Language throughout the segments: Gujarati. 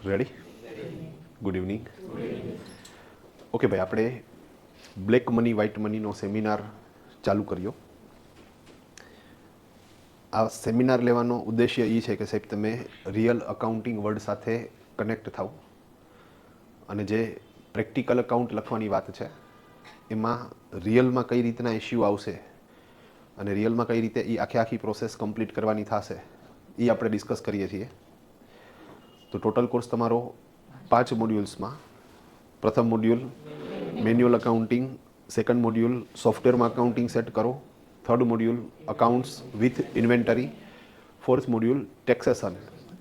રેડી? Good evening. ઓકે ભાઈ, આપણે બ્લેક મની વ્હાઇટ મનીનો સેમિનાર ચાલુ કર્યો. આ સેમિનાર લેવાનો ઉદ્દેશ્ય એ છે કે સાહેબ તમે રિયલ અકાઉન્ટિંગ વર્ડ સાથે કનેક્ટ થાવ અને જે પ્રેક્ટિકલ અકાઉન્ટ લખવાની વાત છે એમાં રિયલમાં કઈ રીતના ઇશ્યુ આવશે અને રિયલમાં કઈ રીતે એ આખી પ્રોસેસ કમ્પ્લીટ કરવાની થશે એ આપણે ડિસ્કસ કરીએ છીએ. તો ટોટલ કોર્સ તમારો 5 મોડ્યુલ્સમાં, પ્રથમ module manual accounting, second module સોફ્ટવેરમાં અકાઉન્ટિંગ સેટ કરો, third module accounts with inventory, fourth module taxation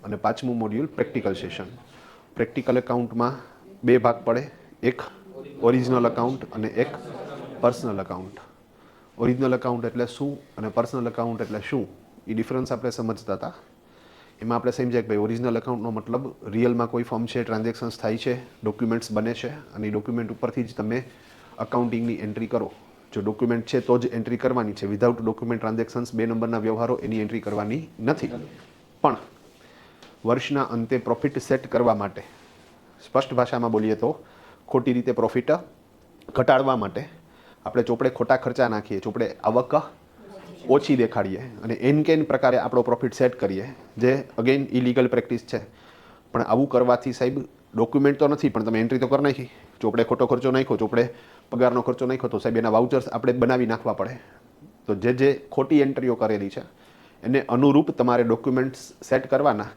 અને પાંચમું મોડ્યુલ પ્રેક્ટિકલ સેશન. પ્રેક્ટિકલ અકાઉન્ટમાં 2 ભાગ પડે, એક ઓરિજિનલ અકાઉન્ટ અને એક પર્સનલ અકાઉન્ટ. ઓરિજિનલ અકાઉન્ટ એટલે શું અને પર્સનલ અકાઉન્ટ એટલે શું એ ડિફરન્સ આપણે સમજતા હતા. એમાં આપણે સમજ્યા કે ભાઈ ઓરિજિનલ અકાઉન્ટનો મતલબ રિયલમાં કોઈ ફર્મ છે, ટ્રાન્ઝેક્શન્સ થાય છે, ડોક્યુમેન્ટ્સ બને છે અને એ ડોક્યુમેન્ટ ઉપરથી જ તમે અકાઉન્ટિંગની એન્ટ્રી કરો. જો ડોક્યુમેન્ટ છે તો જ એન્ટ્રી કરવાની છે, વિધાઉટ ડોક્યુમેન્ટ ટ્રાન્ઝેક્શન્સ 2 નંબરના વ્યવહારો એની એન્ટ્રી કરવાની નથી. પણ વર્ષના અંતે પ્રોફિટ સેટ કરવા માટે, સ્પષ્ટ ભાષામાં બોલીએ તો ખોટી રીતે પ્રોફિટ ઘટાડવા માટે આપણે ચોપડે ખોટા ખર્ચા નાખીએ, ચોપડે આવક ઓછી દેખાડીએ અને એન પ્રકારે આપણો પ્રોફિટ સેટ કરીએ, જે અગેન ઇલીગલ પ્રેક્ટિસ છે. પણ આવું કરવાથી સાહેબ ડોક્યુમેન્ટ તો નથી પણ તમે એન્ટ્રી તો કરી નાખી, ચોપડે ખોટો ખર્ચો નાખ્યો, ચોપડે પગારનો ખર્ચો નાખ્યો, તો સાહેબ એના વાઉચર્સ આપણે બનાવી નાખવા પડે. તો જે ખોટી એન્ટ્રીઓ કરેલી છે એને અનુરૂપ તમારે ડોક્યુમેન્ટ્સ સેટ કરવાના.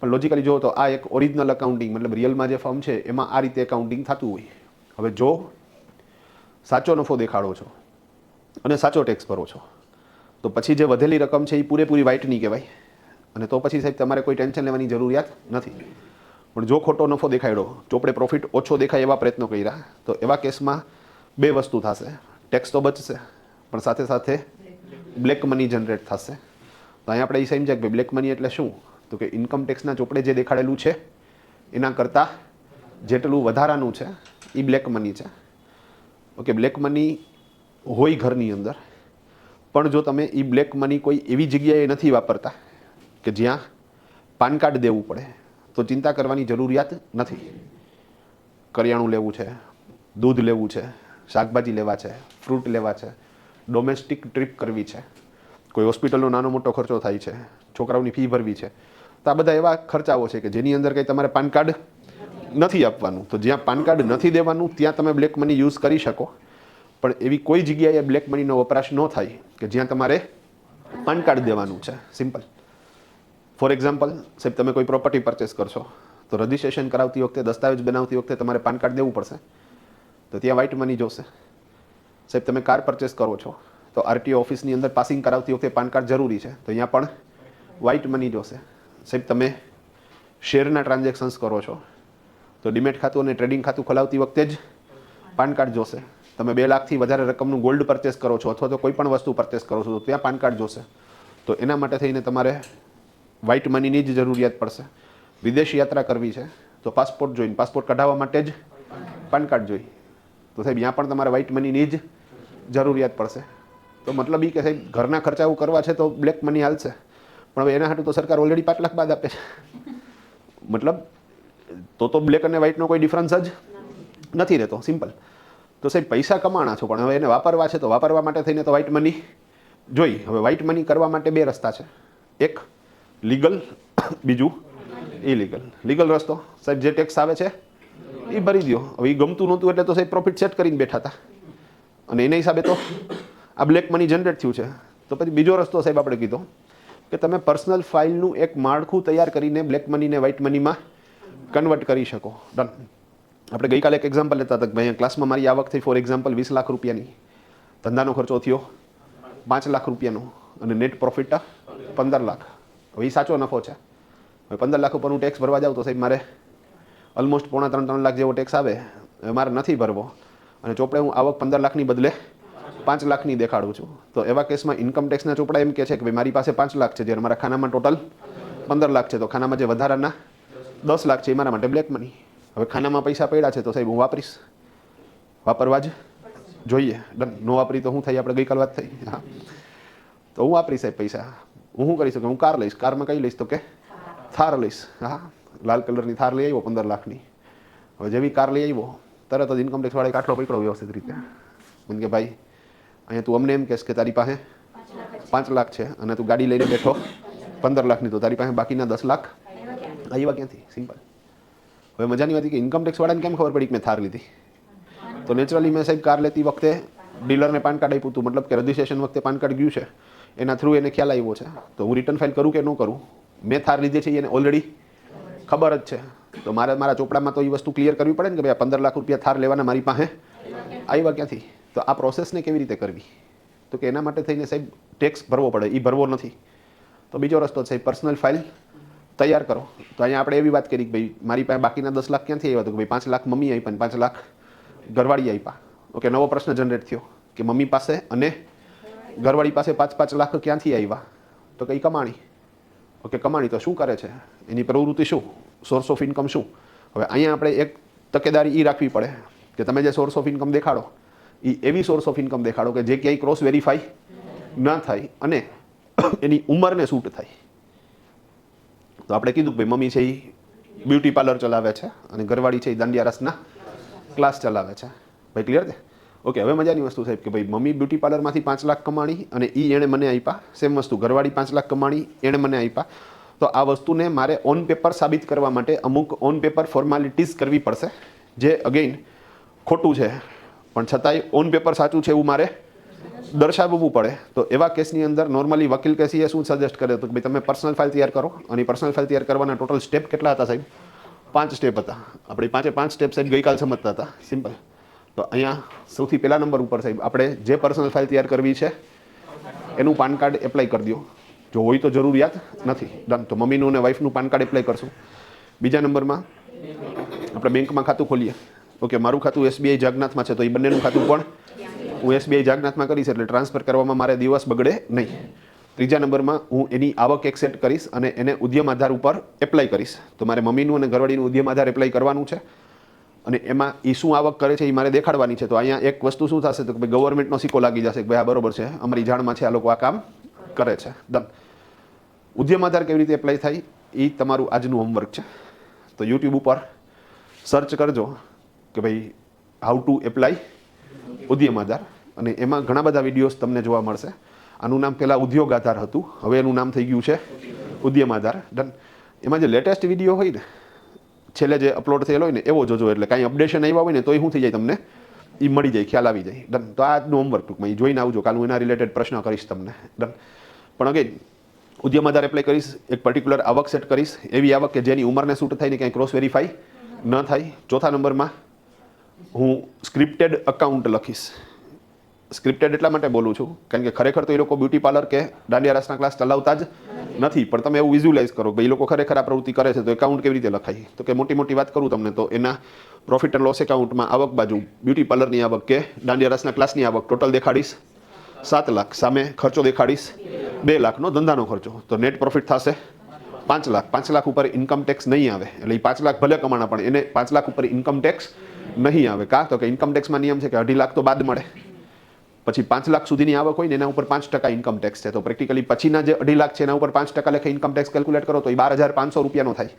પણ લોજિકલી જુઓ તો આ એક ઓરિજિનલ અકાઉન્ટિંગ, મતલબ રિયલમાં જે ફર્મ છે એમાં આ રીતે અકાઉન્ટિંગ થતું હોય. હવે જો સાચો નફો દેખાડો છો અને સાચો ટેક્સ ભરો છો તો પછી જે વધેલી રકમ છે એ પૂરેપૂરી વ્હાઇટ નહીં કહેવાય અને તો પછી સાહેબ તમારે કોઈ ટેન્શન લેવાની જરૂરિયાત નથી. પણ જો ખોટો નફો દેખાડ્યો, ચોપડે પ્રોફિટ ઓછો દેખાય એવા પ્રયત્નો કર્યા, તો એવા કેસમાં 2 વસ્તુ થશે. ટેક્સ તો બચશે પણ સાથે સાથે બ્લેક મની જનરેટ થશે. તો અહીંયા આપણે એ સમજ્યા કે બ્લેક મની એટલે શું, તો કે ઇન્કમ ટેક્સના ચોપડે જે દેખાડેલું છે એના કરતાં જેટલું વધારાનું છે એ બ્લેક મની છે. ઓકે, બ્લેક મની હોય ઘરની અંદર, પણ જો તમે એ બ્લેક મની કોઈ એવી જગ્યાએ નથી વાપરતા કે જ્યાં પાન કાર્ડ દેવું પડે તો ચિંતા કરવાની જરૂરિયાત નથી. કરિયાણું લેવું છે, દૂધ લેવું છે, શાકભાજી લેવા છે, ફ્રૂટ લેવા છે, ડોમેસ્ટિક ટ્રીપ કરવી છે, કોઈ હોસ્પિટલનો નાનો મોટો ખર્ચો થાય છે, છોકરાઓની ફી ભરવી છે, તો આ બધા એવા ખર્ચાઓ છે કે જેની અંદર કંઈ તમારે પાન કાર્ડ નથી આપવાનું. તો જ્યાં પાન કાર્ડ નથી દેવાનું ત્યાં તમે બ્લેક મની યુઝ કરી શકો, પણ એવી કોઈ જગ્યાએ બ્લેક મનીનો વપરાશ ન થાય કે જ્યાં તમારે પાન કાર્ડ દેવાનું છે. સિમ્પલ. ફોર એક્ઝામ્પલ, સાહેબ તમે કોઈ પ્રોપર્ટી પરચેસ કરશો તો રજિસ્ટ્રેશન કરાવતી વખતે, દસ્તાવેજ બનાવતી વખતે તમારે પાન કાર્ડ દેવું પડશે, તો ત્યાં વ્હાઇટ મની જોશે. સાહેબ તમે કાર પરચેસ કરો છો તો આરટીઓ ઓફિસની અંદર પાસિંગ કરાવતી વખતે પાન કાર્ડ જરૂરી છે, તો અહીંયા પણ વ્હાઇટ મની જોશે. સાહેબ તમે શેરના ટ્રાન્ઝેક્શન્સ કરો છો તો ડીમેટ ખાતું અને ટ્રેડિંગ ખાતું ખોલાવતી વખતે જ પાન કાર્ડ જોશે. તમે 2 લાખથી વધારે રકમનું ગોલ્ડ પરચેસ કરો છો અથવા તો કોઈ પણ વસ્તુ પરચેસ કરો છો તો ત્યાં પાન કાર્ડ જોશે. તો એના માટે થઈને તમારે વ્હાઇટ મનીની જ જરૂરિયાત પડશે. વિદેશ યાત્રા કરવી છે તો પાસપોર્ટ જોઈને, પાસપોર્ટ કઢાવવા માટે જ પાન કાર્ડ જોઈ, તો સાહેબ ત્યાં પણ તમારે વ્હાઇટ મનીની જ જરૂરિયાત પડશે. તો મતલબ એ કે સાહેબ ઘરના ખર્ચાઓ કરવા છે તો બ્લેક મની હાલશે, પણ હવે એના હાટું તો સરકાર ઓલરેડી 5 લાખ બાદ આપે છે. મતલબ તો બ્લેક અને વ્હાઇટનો કોઈ ડિફરન્સ જ નથી રહેતો. સિમ્પલ. તો સાહેબ પૈસા કમાણા છો પણ હવે એને વાપરવા છે તો વાપરવા માટે થઈને તો વ્હાઇટ મની જોઈ. હવે વ્હાઇટ મની કરવા માટે 2 રસ્તા છે, એક લીગલ, બીજું ઇલીગલ. લીગલ રસ્તો સાહેબ જે ટેક્સ આવે છે એ ભરી દો. હવે એ ગમતું નહોતું એટલે તો સાહેબ પ્રોફિટ સેટ કરીને બેઠા હતા અને એના હિસાબે તો આ બ્લેક મની જનરેટ થયું છે. તો પછી બીજો રસ્તો સાહેબ આપણે કીધો કે તમે પર્સનલ ફાઇલનું એક માળખું તૈયાર કરીને બ્લેક મનીને વ્હાઇટ મનીમાં કન્વર્ટ કરી શકો. ડન. આપણે ગઈકાલે એક એક્ઝામ્પલ લેતા હતા કે ભાઈ ક્લાસમાં મારી આવક થઈ ફોર એક્ઝામ્પલ 20 લાખ રૂપિયાની, ધંધાનો ખર્ચો થયો 5 લાખ રૂપિયાનો અને નેટ પ્રોફિટ 15 લાખ. હવે એ સાચો નફો છે. હવે 15 લાખ ઉપરનું ટેક્સ ભરવા જાવ તો સાહેબ મારે ઓલમોસ્ટ 2.5-3 લાખ જેવો ટેક્સ આવે, મારે નથી ભરવો અને ચોપડે હું આવક 15 લાખની બદલે 5 લાખની દેખાડું છું. તો એવા કેસમાં ઇન્કમ ટેક્સના ચોપડા એમ કહે છે કે ભાઈ મારી પાસે 5 લાખ છે જ્યારે મારા ખાનામાં ટોટલ 15 લાખ છે, તો ખાનામાં જે વધારાના 10 લાખ છે એ મારા માટે બ્લેક મની. હવે ખાનામાં પૈસા પડ્યા છે તો સાહેબ હું વાપરીશ, વાપરવા જ જોઈએ. ડન. નો વાપરી તો શું થાય, આપણે ગઈકાલ વાત થઈ. હા, તો હું વાપરીશ સાહેબ પૈસા. હું શું કરી શકું, હું કાર લઈશ. કારમાં કઈ લઈશ તો કે થાર લઈશ. હા, લાલ કલરની થાર લઈ આવ્યો 15 લાખની. હવે જેવી કાર લઈ આવ્યો તરત જ ઇન્કમટેક્સ વાળા કાટલો પકડો વ્યવસ્થિત રીતે. મને કે ભાઈ અહીંયા તું અમને એમ કહેશ કે તારી પાસે 5 લાખ છે અને તું ગાડી લઈને બેઠો 15 લાખની, તો તારી પાસે બાકીના 10 લાખ આવ્યા ક્યાંથી? સિમ્પલ. હવે મજાની વાત કે ઇન્કમટેક્સ વાળાને કેમ ખબર પડી કે મેં થાર લીધી? તો નેચરલી મેં સાહેબ કાર લેતી વખતે ડીલરને પાન કાર્ડ આપ્યું હતું, મતલબ કે રજિસ્ટ્રેશન વખતે પાન કાર્ડ ગયું છે, એના થ્રુ એને ખ્યાલ આવ્યો છે. તો હું રિટર્ન ફાઇલ કરું કે ન કરું, મેં થાર લીધી છે એને ઓલરેડી ખબર જ છે. તો મારા ચોપડામાં તો એ વસ્તુ ક્લિયર કરવી પડે ને કે ભાઈ 15 લાખ રૂપિયા થાર લેવાના મારી પાસે આવ્યા ક્યાંથી? તો આ પ્રોસેસને કેવી રીતે કરવી? તો કે એના માટે થઈને સાહેબ ટેક્સ ભરવો પડે, એ ભરવો નથી. તો બીજો રસ્તો સાહેબ પર્સનલ ફાઇલ તૈયાર કરો. તો અહીંયા આપણે એવી વાત કરી કે ભાઈ મારી પાસે બાકીના 10 લાખ ક્યાંથી આવ્યા? તો કે ભાઈ 5 લાખ મમ્મી આપ્યા અને 5 લાખ ઘરવાળી આપ્યા. ઓકે, નવો પ્રશ્ન જનરેટ થયો કે મમ્મી પાસે અને ઘરવાળી પાસે 5-5 લાખ ક્યાંથી આવ્યા? તો કઈ કમાણી. ઓકે, કમાણી તો શું કરે છે, એની પ્રવૃત્તિ શું, સોર્સ ઓફ ઇન્કમ શું? હવે અહીંયા આપણે એક તકેદારી એ રાખવી પડે કે તમે જે સોર્સ ઓફ ઇન્કમ દેખાડો એ એવી સોર્સ ઓફ ઇન્કમ દેખાડો કે જે ક્યાંય ક્રોસ વેરીફાઈ ન થાય અને એની ઉંમરને સૂટ થાય. તો આપણે કીધું કે ભાઈ મમ્મી છે એ બ્યુટી પાર્લર ચલાવે છે અને ઘરવાળી છે એ દાંડિયા રસના ક્લાસ ચલાવે છે. ભાઈ ક્લિયર છે? ઓકે, હવે મજાની વસ્તુ સાહેબ કે ભાઈ મમ્મી બ્યુટી પાર્લરમાંથી 5 લાખ કમાણી અને એ એણે મને આપ્યા. સેમ વસ્તુ ઘરવાળી 5 લાખ કમાણી, એણે મને આપ્યા. તો આ વસ્તુને મારે ઓન પેપર સાબિત કરવા માટે અમુક ઓન પેપર ફોર્માલિટીઝ કરવી પડશે, જે અગેઇન ખોટું છે પણ છતાંય ઓન પેપર સાચું છે એવું મારે દર્શાવવું પડે. તો એવા કેસની અંદર નોર્મલી વકીલ કે સીએ શું સજેસ્ટ કરે તો કે ભાઈ તમે પર્સનલ ફાઇલ તૈયાર કરો. અને પર્સનલ ફાઇલ તૈયાર કરવાના ટોટલ સ્ટેપ કેટલા હતા સાહેબ? 5 સ્ટેપ હતા. આપણે 5 સ્ટેપ સાહેબ ગઈકાલ સમજતા હતા. સિમ્પલ. તો અહીંયા સૌથી પહેલા નંબર ઉપર સાહેબ આપણે જે પર્સનલ ફાઇલ તૈયાર કરવી છે એનું પાન કાર્ડ એપ્લાય કરી દો. જો હોય તો જરૂરિયાત નથી, ડન. તો મમ્મીનું અને વાઈફનું પાન કાર્ડ એપ્લાય કરશું. બીજા નંબરમાં આપણે બેંકમાં ખાતું ખોલીએ. ઓકે, મારું ખાતું SBI જાગનાથમાં છે તો એ બંનેનું ખાતું પણ હું SBI જાગનાથમાં કરીશ એટલે ટ્રાન્સફર કરવામાં મારે દિવસ બગડે નહીં. ત્રીજા નંબરમાં હું એની આવક એક્સેપ્ટ કરીશ અને એને ઉદ્યમ આધાર ઉપર એપ્લાય કરીશ. તો મારે મમ્મીનું અને ઘરવાળીનું ઉદ્યમ આધાર એપ્લાય કરવાનું છે અને એમાં એ શું આવક કરે છે એ મારે દેખાડવાની છે. તો અહીંયા એક વસ્તુ શું થશે તો કે ભાઈ ગવર્મેન્ટનો સિક્કો લાગી જશે કે ભાઈ આ બરોબર છે, અમારી જાણમાં છે, આ લોકો આ કામ કરે છે. ડન. ઉદ્યમ આધાર કેવી રીતે એપ્લાય થાય એ તમારું આજનું હોમવર્ક છે. તો યુટ્યુબ ઉપર સર્ચ કરજો કે ભાઈ હાઉ ટુ એપ્લાય ઉદ્યમ આધાર અને એમાં ઘણા બધા વિડીયોઝ તમને જોવા મળશે. આનું નામ પહેલાં ઉદ્યોગ આધાર હતું, હવે એનું નામ થઈ ગયું છે ઉદ્યમ આધાર. ડન. એમાં જે લેટેસ્ટ વિડીયો હોય ને છેલ્લે જે અપલોડ થયેલો હોય ને એવો જોજો, એટલે કાંઈ અપડેશન આવ્યા હોય ને તોય શું થઈ જાય તમને એ મળી જાય, ખ્યાલ આવી જાય. ડન. તો આ આજનું હોમવર્ક ટૂંકમાં એ જોઈને આવજો, કાલ હું એના રિલેટેડ પ્રશ્ન કરીશ તમને. ડન. પણ અગેન ઉદ્યમ આધાર એપ્લાય કરીશ, એક પર્ટિક્યુલર આવક સેટ કરીશ, એવી આવક કે જેની ઉંમરને સૂટ થાય ને ક્યાંય ક્રોસ વેરીફાઈ ન થાય. ચોથા નંબરમાં હું સ્ક્રિપ્ટેડ અકાઉન્ટ લખીશ. સ્ક્રિપ્ટેડ એટલા માટે બોલું છું કારણ કે ખરેખર તો એ લોકો બ્યુટી પાર્લર કે દાંડિયા રસના ક્લાસ ચલાવતા જ નથી, પણ તમે એવું વિઝ્યુલાઇઝ કરો કે એ લોકો ખરેખર આ પ્રવૃત્તિ કરે છે. તો એકાઉન્ટ કેવી રીતે લખાય? તો કે મોટી વાત કરું તમને તો એના પ્રોફિટ એન્ડ લોસ એકાઉન્ટમાં આવક બાજુ બ્યુટી પાર્લરની આવક કે દાંડિયા રસના ક્લાસની આવક ટોટલ દેખાડીશ 7 લાખ, સામે ખર્ચો દેખાડીશ 2 લાખનો ધંધાનો ખર્ચો. તો નેટ પ્રોફિટ થશે 5 લાખ. 5 લાખ ઉપર ઇન્કમ ટેક્સ નહીં આવે, એટલે એ 5 લાખ ભલે કમાણા પણ એને 5 લાખ ઉપર ઇન્કમ ટેક્સ નહીં આવે. કાં તો કે ઇન્કમ ટેક્સમાં નિયમ છે કે 2.5 લાખ તો બાદ મળે, પછી 5 લાખ સુધીની આવક હોય ને એના ઉપર 5% ઇન્કમ ટેક્સ છે. તો પ્રેક્ટિકલી પછીના જે 2.5 લાખ છે એના ઉપર 5% લેખે ઇન્કમ ટેક્સ કેલ્ક્યુલેટ કરો તો એ 12,500 રૂપિયાનો થાય.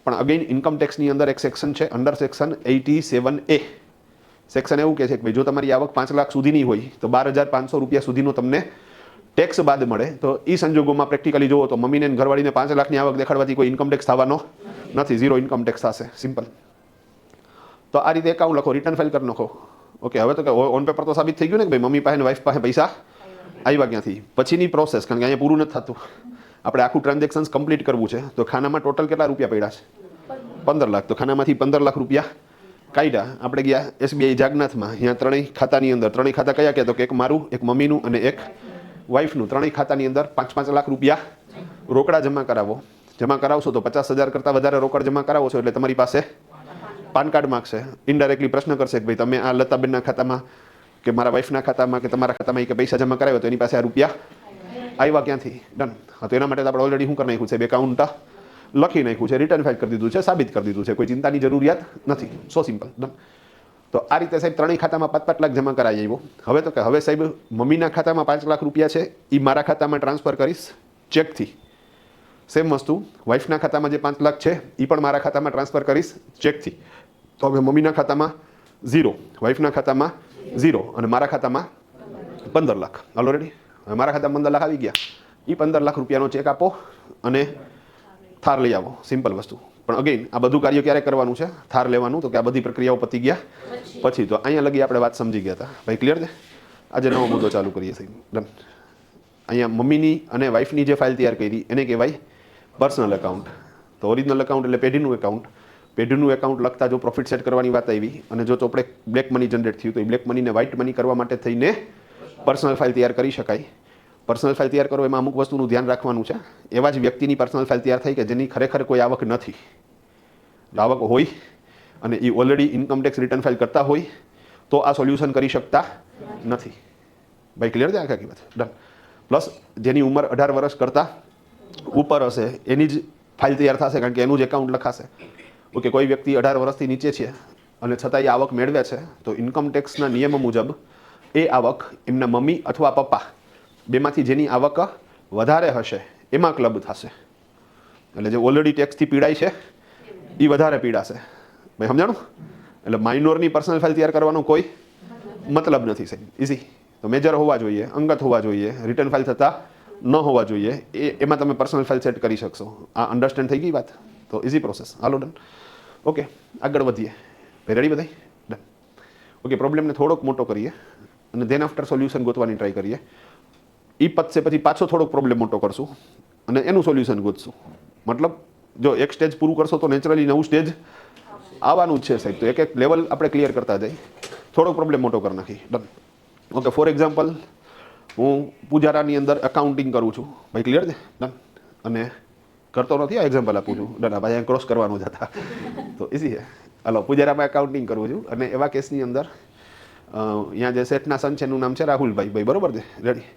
પણ અગેઇન ઇન્કમ ટેક્સની અંદર એક સેક્શન છે, અંડર સેક્શન 87A. સેક્શન એવું કહે છે કે ભાઈ જો તમારી આવક 5 લાખ સુધીની હોય તો 12,500 રૂપિયા સુધીનો તમને ટેક્સ બાદ મળે. તો એ સંજોગોમાં પ્રેક્ટિકલી જુઓ તો મમ્મીને ઘરવાળીને 5 લાખની આવક દેખાડવાથી કોઈ ઇન્કમ ટેક્સ થવાનો નથી, 0 ઇન્કમ ટેક્સ થશે. સિમ્પલ. તો આ રીતે એકાઉન્ટ લખો, રિટર્ન ફાઇલ કરી નાખો. ઓકે, હવે તો કે ઓન પેપર તો સાબિત થઈ ગયું ને કે ભાઈ મમ્મી પાસે વાઈફ પાસે પૈસા આવ્યા ક્યાંથી. પછીની પ્રોસેસ, કારણ કે અહીંયા પૂરું નથી થતું, આપણે આખું ટ્રાન્ઝેક્શન્સ કમ્પ્લીટ કરવું છે. તો ખાનામાં ટોટલ કેટલા રૂપિયા પડ્યા છે? 15 લાખ. તો ખાનામાંથી 15 લાખ રૂપિયા કાઢ્યા. આપણે ગયા SBI જાગનાથમાં, અહીંયા ત્રણેય ખાતાની અંદર, ત્રણેય ખાતા કયા કે તો કે એક મારું, એક મમ્મીનું અને એક વાઈફનું, ત્રણેય ખાતાની અંદર 5-5 લાખ રૂપિયા રોકડા જમા કરાવો. જમા કરાવશો તો 50,000 કરતાં વધારે રોકડ જમા કરાવો છો એટલે તમારી પાસે પાન કાર્ડ માગશે. ઇનડાયરેક્ટલી પ્રશ્ન કરશે કે ભાઈ તમે આ લતાબેનના ખાતામાં કે મારા વાઈફના ખાતામાં કે તમારા ખાતામાં કે પૈસા જમા કરાવ્યો તો એની પાસે આ રૂપિયા આવ્યા ક્યાંથી? ડન. તો એના માટે આપણે ઓલરેડી શું કરી નાખ્યું છે? એકાઉન્ટ લખી નાખ્યું છે, રિટર્ન ફાઇલ કરી દીધું છે, સાબિત કરી દીધું છે, કોઈ ચિંતાની જરૂરિયાત નથી. સો સિમ્પલ. ડન. તો આ રીતે સાહેબ ત્રણેય ખાતામાં 5-5 લાખ જમા કરાવી આવ્યો. હવે તો કે હવે સાહેબ મમ્મીના ખાતામાં 5 લાખ રૂપિયા છે એ મારા ખાતામાં ટ્રાન્સફર કરીશ ચેકથી. સેમ વસ્તુ વાઈફના ખાતામાં જે 5 લાખ છે એ પણ મારા ખાતામાં ટ્રાન્સફર કરીશ ચેકથી. તો હવે મમ્મીના ખાતામાં 0, વાઈફના ખાતામાં 0 અને મારા ખાતામાં 15 લાખ. હાલો રેડી? હવે મારા ખાતામાં 15 લાખ આવી ગયા. એ 15 લાખ રૂપિયાનો ચેક આપો અને થાર લઈ આવો. સિમ્પલ વસ્તુ. પણ અગેન આ બધું કાર્ય ક્યારે કરવાનું છે? થાર લેવાનું. તો કે આ બધી પ્રક્રિયાઓ પતી ગયા પછી. તો અહીંયા લગી આપણે વાત સમજી ગયા હતા ભાઈ. ક્લિયર છે? આજે નવો મુદ્દો ચાલુ કરીએ છીએ. ડન. અહીંયા મમ્મીની અને વાઈફની જે ફાઇલ તૈયાર કરી એને કહેવાય પર્સનલ એકાઉન્ટ. તો ઓરિજિનલ એકાઉન્ટ એટલે પેઢીનું એકાઉન્ટ. પેઢીનું એકાઉન્ટ લખતા જો પ્રોફિટ સેટ કરવાની વાત આવી અને જો ચોપડે બ્લેક મની જનરેટ થયું તો એ બ્લેક મનીને વ્હાઇટ મની કરવા માટે થઈને પર્સનલ ફાઇલ તૈયાર કરી શકાય. પર્સનલ ફાઇલ તૈયાર કરો એમાં અમુક વસ્તુનું ધ્યાન રાખવાનું છે. એવા જ વ્યક્તિની પર્સનલ ફાઇલ તૈયાર થઈ કે જેની ખરેખર કોઈ આવક નથી. આવક હોય અને એ ઓલરેડી ઇન્કમટેક્સ રિટર્ન ફાઇલ કરતા હોય તો આ સોલ્યુશન કરી શકતા નથી. ભાઈ ક્લિયર છે આખી વાત? ડન. પ્લસ જેની ઉંમર 18 વર્ષ કરતાં ઉપર હશે એની જ ફાઇલ તૈયાર થશે કારણ કે એનું જ એકાઉન્ટ લખાશે. ઓકે, કોઈ વ્યક્તિ 18 વર્ષથી નીચે છે અને છતાં એ આવક મેળવે છે તો ઇન્કમટેક્સના નિયમો મુજબ એ આવક એમના મમ્મી અથવા પપ્પા બેમાંથી જેની આવક વધારે હશે એમાં ક્લબ થશે. એટલે જે ઓલરેડી ટેક્સથી પીડાય છે એ વધારે પીડાશે. ભાઈ સમજાણું? એટલે માઇનોરની પર્સનલ ફાઇલ તૈયાર કરવાનો કોઈ મતલબ નથી સાહેબ. ઇઝી. તો મેજર હોવા જોઈએ, અંગત હોવા જોઈએ, રિટર્ન ફાઇલ થતા ન હોવા જોઈએ. એમાં તમે પર્સનલ ફાઇલ સેટ કરી શકશો. આ અન્ડરસ્ટેન્ડ થઈ ગઈ વાત? તો ઇઝી પ્રોસેસ. હાલો ડન. ઓકે, આગળ વધીએ. ભાઈ રેડી બધાય? ડન. ઓકે, પ્રોબ્લેમને થોડોક મોટો કરીએ અને ધેન આફ્ટર સોલ્યુશન ગોતવાની ટ્રાય કરીએ. એ પતશે પછી પાછો થોડોક પ્રોબ્લેમ મોટો કરશું અને એનું સોલ્યુશન ગોતશું. મતલબ જો એક સ્ટેજ પૂરું કરશો તો નેચરલી નવું સ્ટેજ આવવાનું જ છે સાહેબ. તો એક એક લેવલ આપણે ક્લિયર કરતા જઈએ. થોડોક પ્રોબ્લેમ મોટો કરી નાખી. ડન. ઓકે, ફોર એક્ઝામ્પલ હું પૂજારાની અંદર એકાઉન્ટિંગ કરું છું. ભાઈ ક્લિયર છે? ડન. અને કરતો નથી, આ એક્ઝામ્પલ આપું છું. ડન. ભાઈ અહીંયા ક્રોસ કરવાનું જ હતા તો ઇઝી છે. હલો, પૂજારામાં એકાઉન્ટિંગ કરું છું અને એવા કેસની અંદર અહીંયા જે શેઠના સન છે એનું નામ છે રાહુલભાઈ. ભાઈ બરોબર છે? રેડી?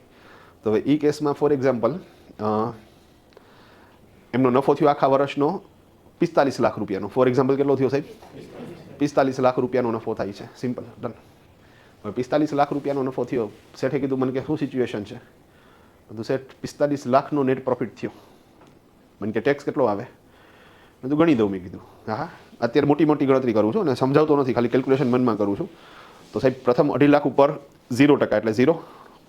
તો હવે એ કેસમાં ફોર એક્ઝામ્પલ એમનો નફો થયો આખા વર્ષનો 45 લાખ રૂપિયાનો. ફોર એક્ઝામ્પલ કેટલો થયો સાહેબ? 45 લાખ રૂપિયાનો નફો થાય છે. સિમ્પલ. ડન. હવે 45 લાખ રૂપિયાનો નફો થયો. શેઠે કીધું મને કે શું સિચ્યુએશન છે? તો શેઠ 45 લાખનો નેટ પ્રોફિટ થયો. મને કે ટેક્સ કેટલો આવે? મેં તો ગણી દઉં. મેં કીધું હા, અત્યારે મોટી મોટી ગણતરી કરું છું અને સમજાવતો નથી, ખાલી કેલ્ક્યુલેશન મનમાં કરું છું. તો સાહેબ પ્રથમ 2.5 લાખ ઉપર 0% એટલે 0,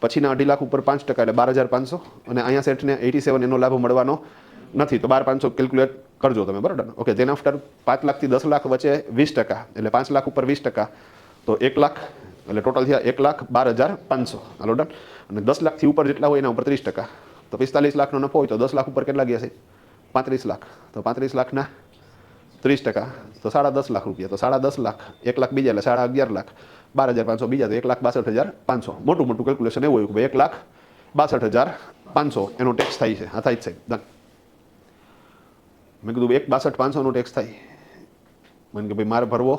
પછીના 2.5 લાખ ઉપર 5% એટલે 12,500 અને અહીંયા સેટને 87 એનો લાભ મળવાનો નથી તો 12,500 કેલ્ક્યુલેટ કરજો તમે. બરાબર? ઓકે, ધેન આફ્ટર 5 લાખથી 10 લાખ વચ્ચે 20% એટલે 5 લાખ ઉપર 20% તો 1 લાખ એટલે ટોટલ થયા 1,12,500. હાલો ડન. અને 10 લાખથી ઉપર જેટલા હોય એના ઉપર 30% તો 45 લાખનો નફો હોય તો 10 લાખ ઉપર કેટલા ગયા છે? 35 લાખ. તો 35 લાખના 30% તો 10.5 લાખ રૂપિયા. તો 10.5 લાખ 1 લાખ બીજા એટલે 11.5 લાખ, 12,500 બીજા તો 1,62,500. મોટું મોટું કેલ્ક્યુલેશન એવું હોય કે 1,62,500 એનો ટેક્સ થાય છે. હા થાય જ છે. ડન. મેં કીધું 1,62,500નો ટેક્સ થાય. મને કે ભાઈ મારે ભરવો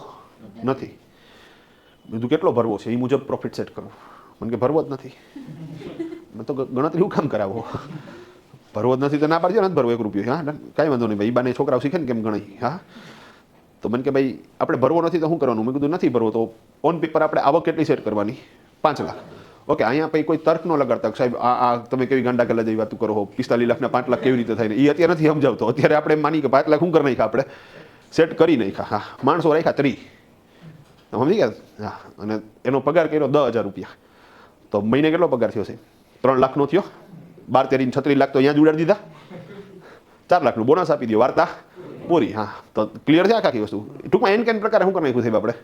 નથી. મેં કીધું કેટલો ભરવો છે? એ મુજબ પ્રોફિટ સેટ કરો. મને કે ભરવો જ નથી. મેં તો ગણતરી શું કામ કરાવો? ભરવો જ નથી તો ના પાડજો, નથી ભરવો 1 રૂપિયો. હા ડન. કાંઈ વાંધો નહીં ભાઈ, બાને છોકરાઓ શીખે ને કેમ ગણાય. હા, તો મને કે ભાઈ આપણે ભરવો નથી તો શું કરવાનું? મેં કીધું નથી ભરવો તો ઓન પેપર આપણે આવક કેટલી સેટ કરવાની? 5 લાખ. ઓકે, અહીંયા પછી કોઈ તર્ક ન લગાડતા સાહેબ આ તમે કેવી ગાંડા ગલા જેવી વાતું કરો, 45 લાખના 5 લાખ કેવી રીતે થાય ને એ અત્યારે નથી સમજાવતો. અત્યારે આપણે એમ માની કે 5 લાખ શું કરી નાખ્યા, આપણે સેટ કરી નાખ્યા. હા, માણસો રાખ્યા 30. સમજી ગયા? હા, અને એનો પગાર કર્યો 10,000 રૂપિયા. તો મહિને કેટલો પગાર થયો છે? 3 લાખનો થયો. 12 36 લાખ તો અહીંયા જ ઉડાડી દીધા. 4 લાખનું બોનસ આપી દો, વાર્તા પૂરી. હા, તો ક્લિયર છે આખી વસ્તુ. ટૂંકમાં એન કેન પ્રકારે શું કરી નાખ્યું સાહેબ આપણે?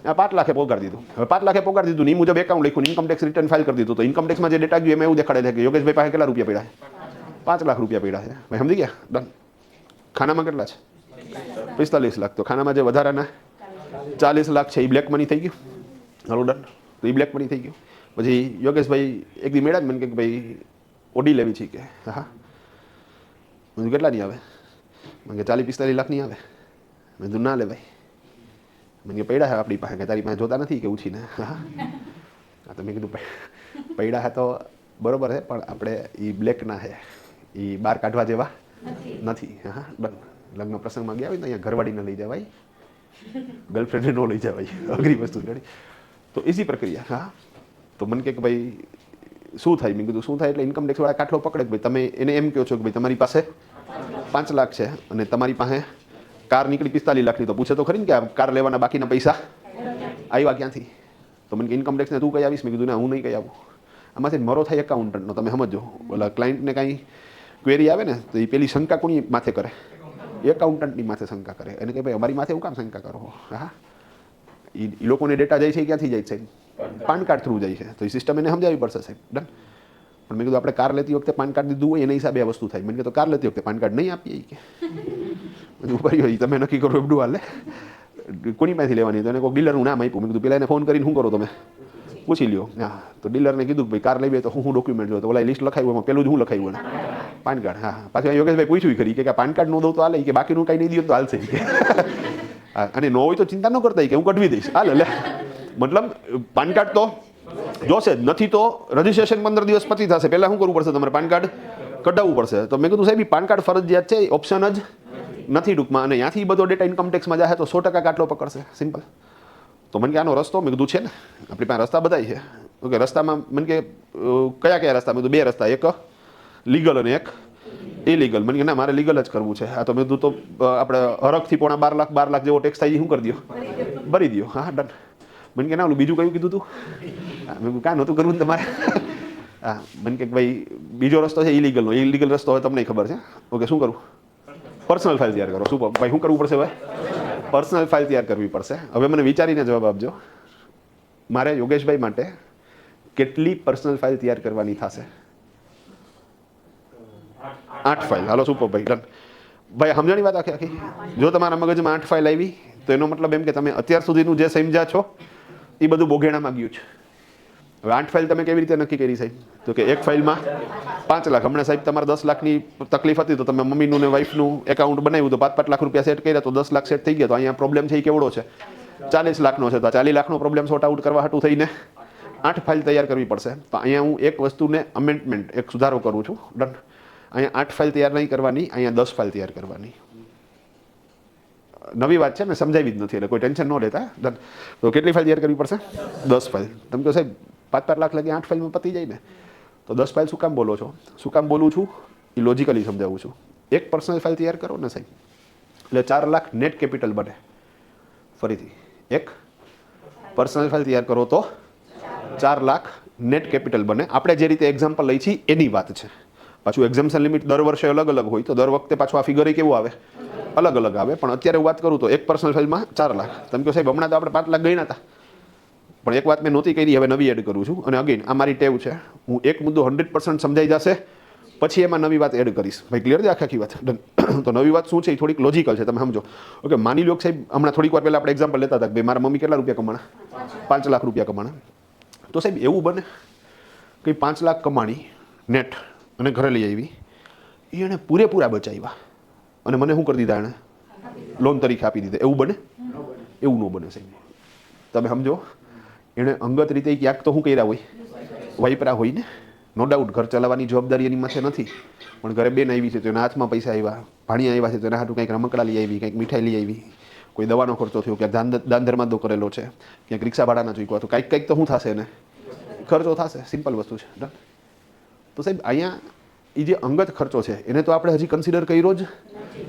5 લાખે પગાર દીધું. હવે 5 લાખે પગાર દીધું ને એ મુજબ એકાઉન્ટ લખ્યું, ઇન્કમટેક્સ રિટર્ન ફાઇલ કરી દીધું. તો ઇન્કમટેક્સમાં જે ડેટા ગયું એમાં એવું દેખાડે છે કે યોગેશભાઈ પાસે કેટલા રૂપિયા પડ્યા છે? 5 લાખ રૂપિયા પડ્યા છે. ભાઈ સમજી ગયા? ડન. ખાનામાં કેટલા છે? 45 લાખ. તો ખાનામાં જે વધારાના 40 લાખ છે એ બ્લેક મની થઈ ગયું. હાલો ડન. તો એ બ્લેક મની થઈ ગયું. પછી યોગેશભાઈ એક દી મેળા જ મને કે ભાઈ ઓડી લેવી છે કે હા. મેં કેટલા નહીં આવે? મને કે 40-45 લાખ નહીં આવે. મેં કીધું ના લે ભાઈ. મને કે પૈડા હે આપણી પાસે, કે તારી પાસે જોતા નથી કે ઉછીને? હા, તો મેં કીધું પૈડા હે તો બરોબર છે પણ આપણે એ બ્લેકના છે, એ બહાર કાઢવા જેવા નથી. હા ડન. લગ્ન પ્રસંગમાં ગયા હોય તો અહીંયા ઘરવાળીને લઈ જવાય, ગર્લફ્રેન્ડને ન લઈ જવાય. અઘરી વસ્તુ કરી. તો ઇઝી પ્રક્રિયા. હા, તો મને કે ભાઈ શું થાય? મેં કીધું શું થાય એટલે ઇન્કમટેક્સ વાળા કાઠલો પકડે કે ભાઈ તમે એને એમ કહો છો કે ભાઈ તમારી પાસે 5 લાખ છે અને તમારી પાસે કાર નીકળી 45 લાખની, તો પૂછે તો ખરી ને કે આ કાર લેવાના બાકીના પૈસા આવ્યા ક્યાંથી? તો મને કે ઇન્કમ ટેક્સને તું કઈ આવીશ? મેં કીધું ના, હું નહીં કઈ આવું. આમાંથી મરો થાય એકાઉન્ટન્ટનો. તમે સમજો, ઓલા ક્લાયન્ટને કાંઈ ક્વેરી આવે ને તો એ પેલી શંકા કોની માથે કરે? એકાઉન્ટન્ટની માથે શંકા કરે. એને કે ભાઈ અમારી માથે એવું કામ શંકા કરો? હા, એ લોકોને ડેટા જાય છે ક્યાંથી જાય છે? પાન કાર્ડ થ્રુ જાય છે. તો એ સિસ્ટમ એને સમજાવવી પડશે સાહેબ. ડન. પણ મેં કીધું આપણે કાર લેતી વખતે પાન કાર્ડ દીધું હોય એના હિસાબે આ વસ્તુ થાય. મને કીધું કાર લેતી વખતે પાન કાર્ડ નહીં આપીએ કે બધું ઉભરી હોય તમે નક્કી કરો એવડું હાલે. કોની પાસેથી લેવાની? તો એને કોઈ ડીલરનું નામ આપ્યું. મેં કીધું પેલા એને ફોન કરીને શું કરો તમે પૂછી લ્યો. હા, તો ડીલરને કીધું કે ભાઈ કાર લેવી તો હું ડોક્યુમેન્ટ જો. તો ઓલા લિસ્ટ લખાવ્યું, એમાં પેલું જ હું લખાવ્યું એને પાન કાર્ડ. હા, પાછું યોગેશભાઈ પૂછ્યું ખરી કે પાન કાર્ડ ન દઉં તો હાલે કે બાકીનું કંઈ નહીં દઉં તો હાલશે કે અને ન હોય તો ચિંતા ન કરતા કે હું કઢવી દઈશ. હાલ લે, મતલબ પાન કાર્ડ તો જોશે જ, નથી તો રજીસ્ટ્રેશન 15 દિવસ પછી થશે. પહેલાં શું કરવું પડશે? તમારે પાન કાર્ડ કઢાવવું પડશે. તો મેં કીધું સાહેબ પાન કાર્ડ ફરજિયાત છે, ઓપ્શન જ નથી ટૂંકમાં. અને ત્યાંથી બધો ડેટા ઇન્કમ ટેક્સમાં જાય તો 100% કાટલો પકડશે. સિમ્પલ. તો મને કે આનો રસ્તો? મેં કીધું છે ને, આપણી પાસે રસ્તા બધા છે. ઓકે, રસ્તામાં મને કે કયા કયા રસ્તા? મેં કીધું 2 રસ્તા, એક લીગલ અને એક ઇલીગલ. મને કે ના, મારે લીગલ જ કરવું છે. હા, તો મેં કીધું તો આપણે હરખથી પોણા 12 લાખ જેવો ટેક્સ થાય શું કરી દો? ભરી દો. હા, ડન. મને કે ના, ઓલું બીજું કયું કીધું તું? મેં કીધું કાં નહોતું કરવું ને તમારે? હા, મને કે ભાઈ બીજો રસ્તો છે ઇલીગલનો. ઇલીગલ રસ્તો હવે તમને ખબર છે. ઓકે, શું કરવું? પર્સનલ ફાઇલ તૈયાર કરો. શું ભાઈ શું કરવું પડશે? ભાઈ પર્સનલ ફાઇલ તૈયાર કરવી પડશે. હવે મને વિચારીને જવાબ આપજો, મારે યોગેશભાઈ માટે કેટલી પર્સનલ ફાઇલ તૈયાર કરવાની થશે? 8 ફાઇલ. હાલો, સુપર ભાઈ, ડન. ભાઈ સમજણી વાત આખી. જો તમારા મગજમાં 8 ફાઇલ આવી તો એનો મતલબ એમ કે તમે અત્યાર સુધીનું જે સમજ્યા છો એ બધું બોઘેણામાં ગયું છે. હવે 8 ફાઇલ તમે કેવી રીતે નક્કી કરી સાહેબ? તો કે એક ફાઇલમાં 5 લાખ. હમણાં સાહેબ તમારે 10 લાખની તકલીફ હતી તો તમે મમ્મીનું ને વાઈફનું એકાઉન્ટ બનાવ્યું તો 5-5 લાખ રૂપિયા સેટ કર્યા તો 10 લાખ સેટ થઈ ગયા. તો અહીંયા પ્રોબ્લેમ છે એ કેવડો છે? 40 લાખનો છે. તો 40 લાખનો પ્રોબ્લેમ સોર્ટ આઉટ કરવા હાટું થઈને 8 ફાઇલ તૈયાર કરવી પડશે. તો અહીંયા હું એક વસ્તુને અમેન્ડમેન્ટ, એક સુધારો કરું છું. ડન. અહીંયા 8 ફાઇલ તૈયાર નહીં કરવાની, અહીંયા 10 ફાઇલ તૈયાર કરવાની. નવી વાત છે, મેં સમજાવી જ નથી, એટલે કોઈ ટેન્શન ન લેતા. ડન. તો કેટલી ફાઇલ તૈયાર કરવી પડશે? 10 ફાઇલ. તમે કહો સાહેબ 5-5 લાખ લગી 8 ફાઇલમાં પતી જાય ને? તો 10 ફાઇલ શું કામ બોલો છો? શું કામ બોલું છું એ લોજિકલી સમજાવું છું. એક પર્સનલ ફાઇલ તૈયાર કરો ને સાહેબ એટલે 4 લાખ નેટ કેપિટલ બને. ફરીથી એક પર્સનલ ફાઇલ તૈયાર કરો તો 4 લાખ નેટ કેપિટલ બને. આપણે જે રીતે એક્ઝામ્પલ લઈ છીએ એની વાત છે. પાછું એક્ઝામ્શન લિમિટ દર વર્ષે અલગ અલગ હોય તો દર વખતે પાછું આ ફિગર કેવું આવે? અલગ અલગ આવે. પણ અત્યારે હું વાત કરું તો એક પર્સનલ ફાઇલમાં 4 લાખ. તમે કહો સાહેબ હમણાં તો આપણે 5 લાખ ગણ્યા હતા, પણ એક વાત મેં નહોતી કરી, હવે નવી એડ કરું છું. અને અગેન આ મારી ટેવ છે, હું એક મુદ્દો 100% સમજાઈ જશે પછી એમાં નવી વાત એડ કરીશ. ભાઈ ક્લિયર છે આખી વાત? ડન. તો નવી વાત શું છે એ થોડીક લોજિકલ છે, તમે સમજો. ઓકે, માની લો કે સાહેબ હમણાં થોડીક વાર પહેલાં આપણે એક્ઝામ્પલ લેતા હતા કે ભાઈ મારા મમ્મી કેટલા રૂપિયા કમાણા? 5 લાખ રૂપિયા કમાણા. તો સાહેબ એવું બને કે 5 લાખ કમાણી નેટ અને ઘરે લઈ આવી, એ એણે પૂરેપૂરા બચાવ્યા અને મને શું કરી દીધા? એણે લોન તરીકે આપી દીધા. એવું બને? એવું ન બને સાહેબ. તમે સમજો, એણે અંગત રીતે ક્યાંક તો શું કર્યા હોય? વાપરા હોય ને. નો ડાઉટ ઘર ચલાવવાની જવાબદારી એની માથે નથી, પણ ઘરે બેન આવી છે તો એના હાથમાં પૈસા આવ્યા, ભાણિયા આવ્યા છે તો એના હાથું કંઈક રમકડા લઈ આવી, કંઈક મીઠાઈ લઈ આવી, કોઈ દવાનો ખર્ચો થયો, ક્યાંક દાન ધર્માદો કરેલો છે, ક્યાંક રિક્ષા ભાડાના ચૂક્યા, તો કંઈક તો શું થશે એને? ખર્ચો થશે. સિમ્પલ વસ્તુ છે. ડન. તો સાહેબ અહીંયા એ જે અંગત ખર્ચો છે એને તો આપણે હજી કન્સિડર કર્યો જ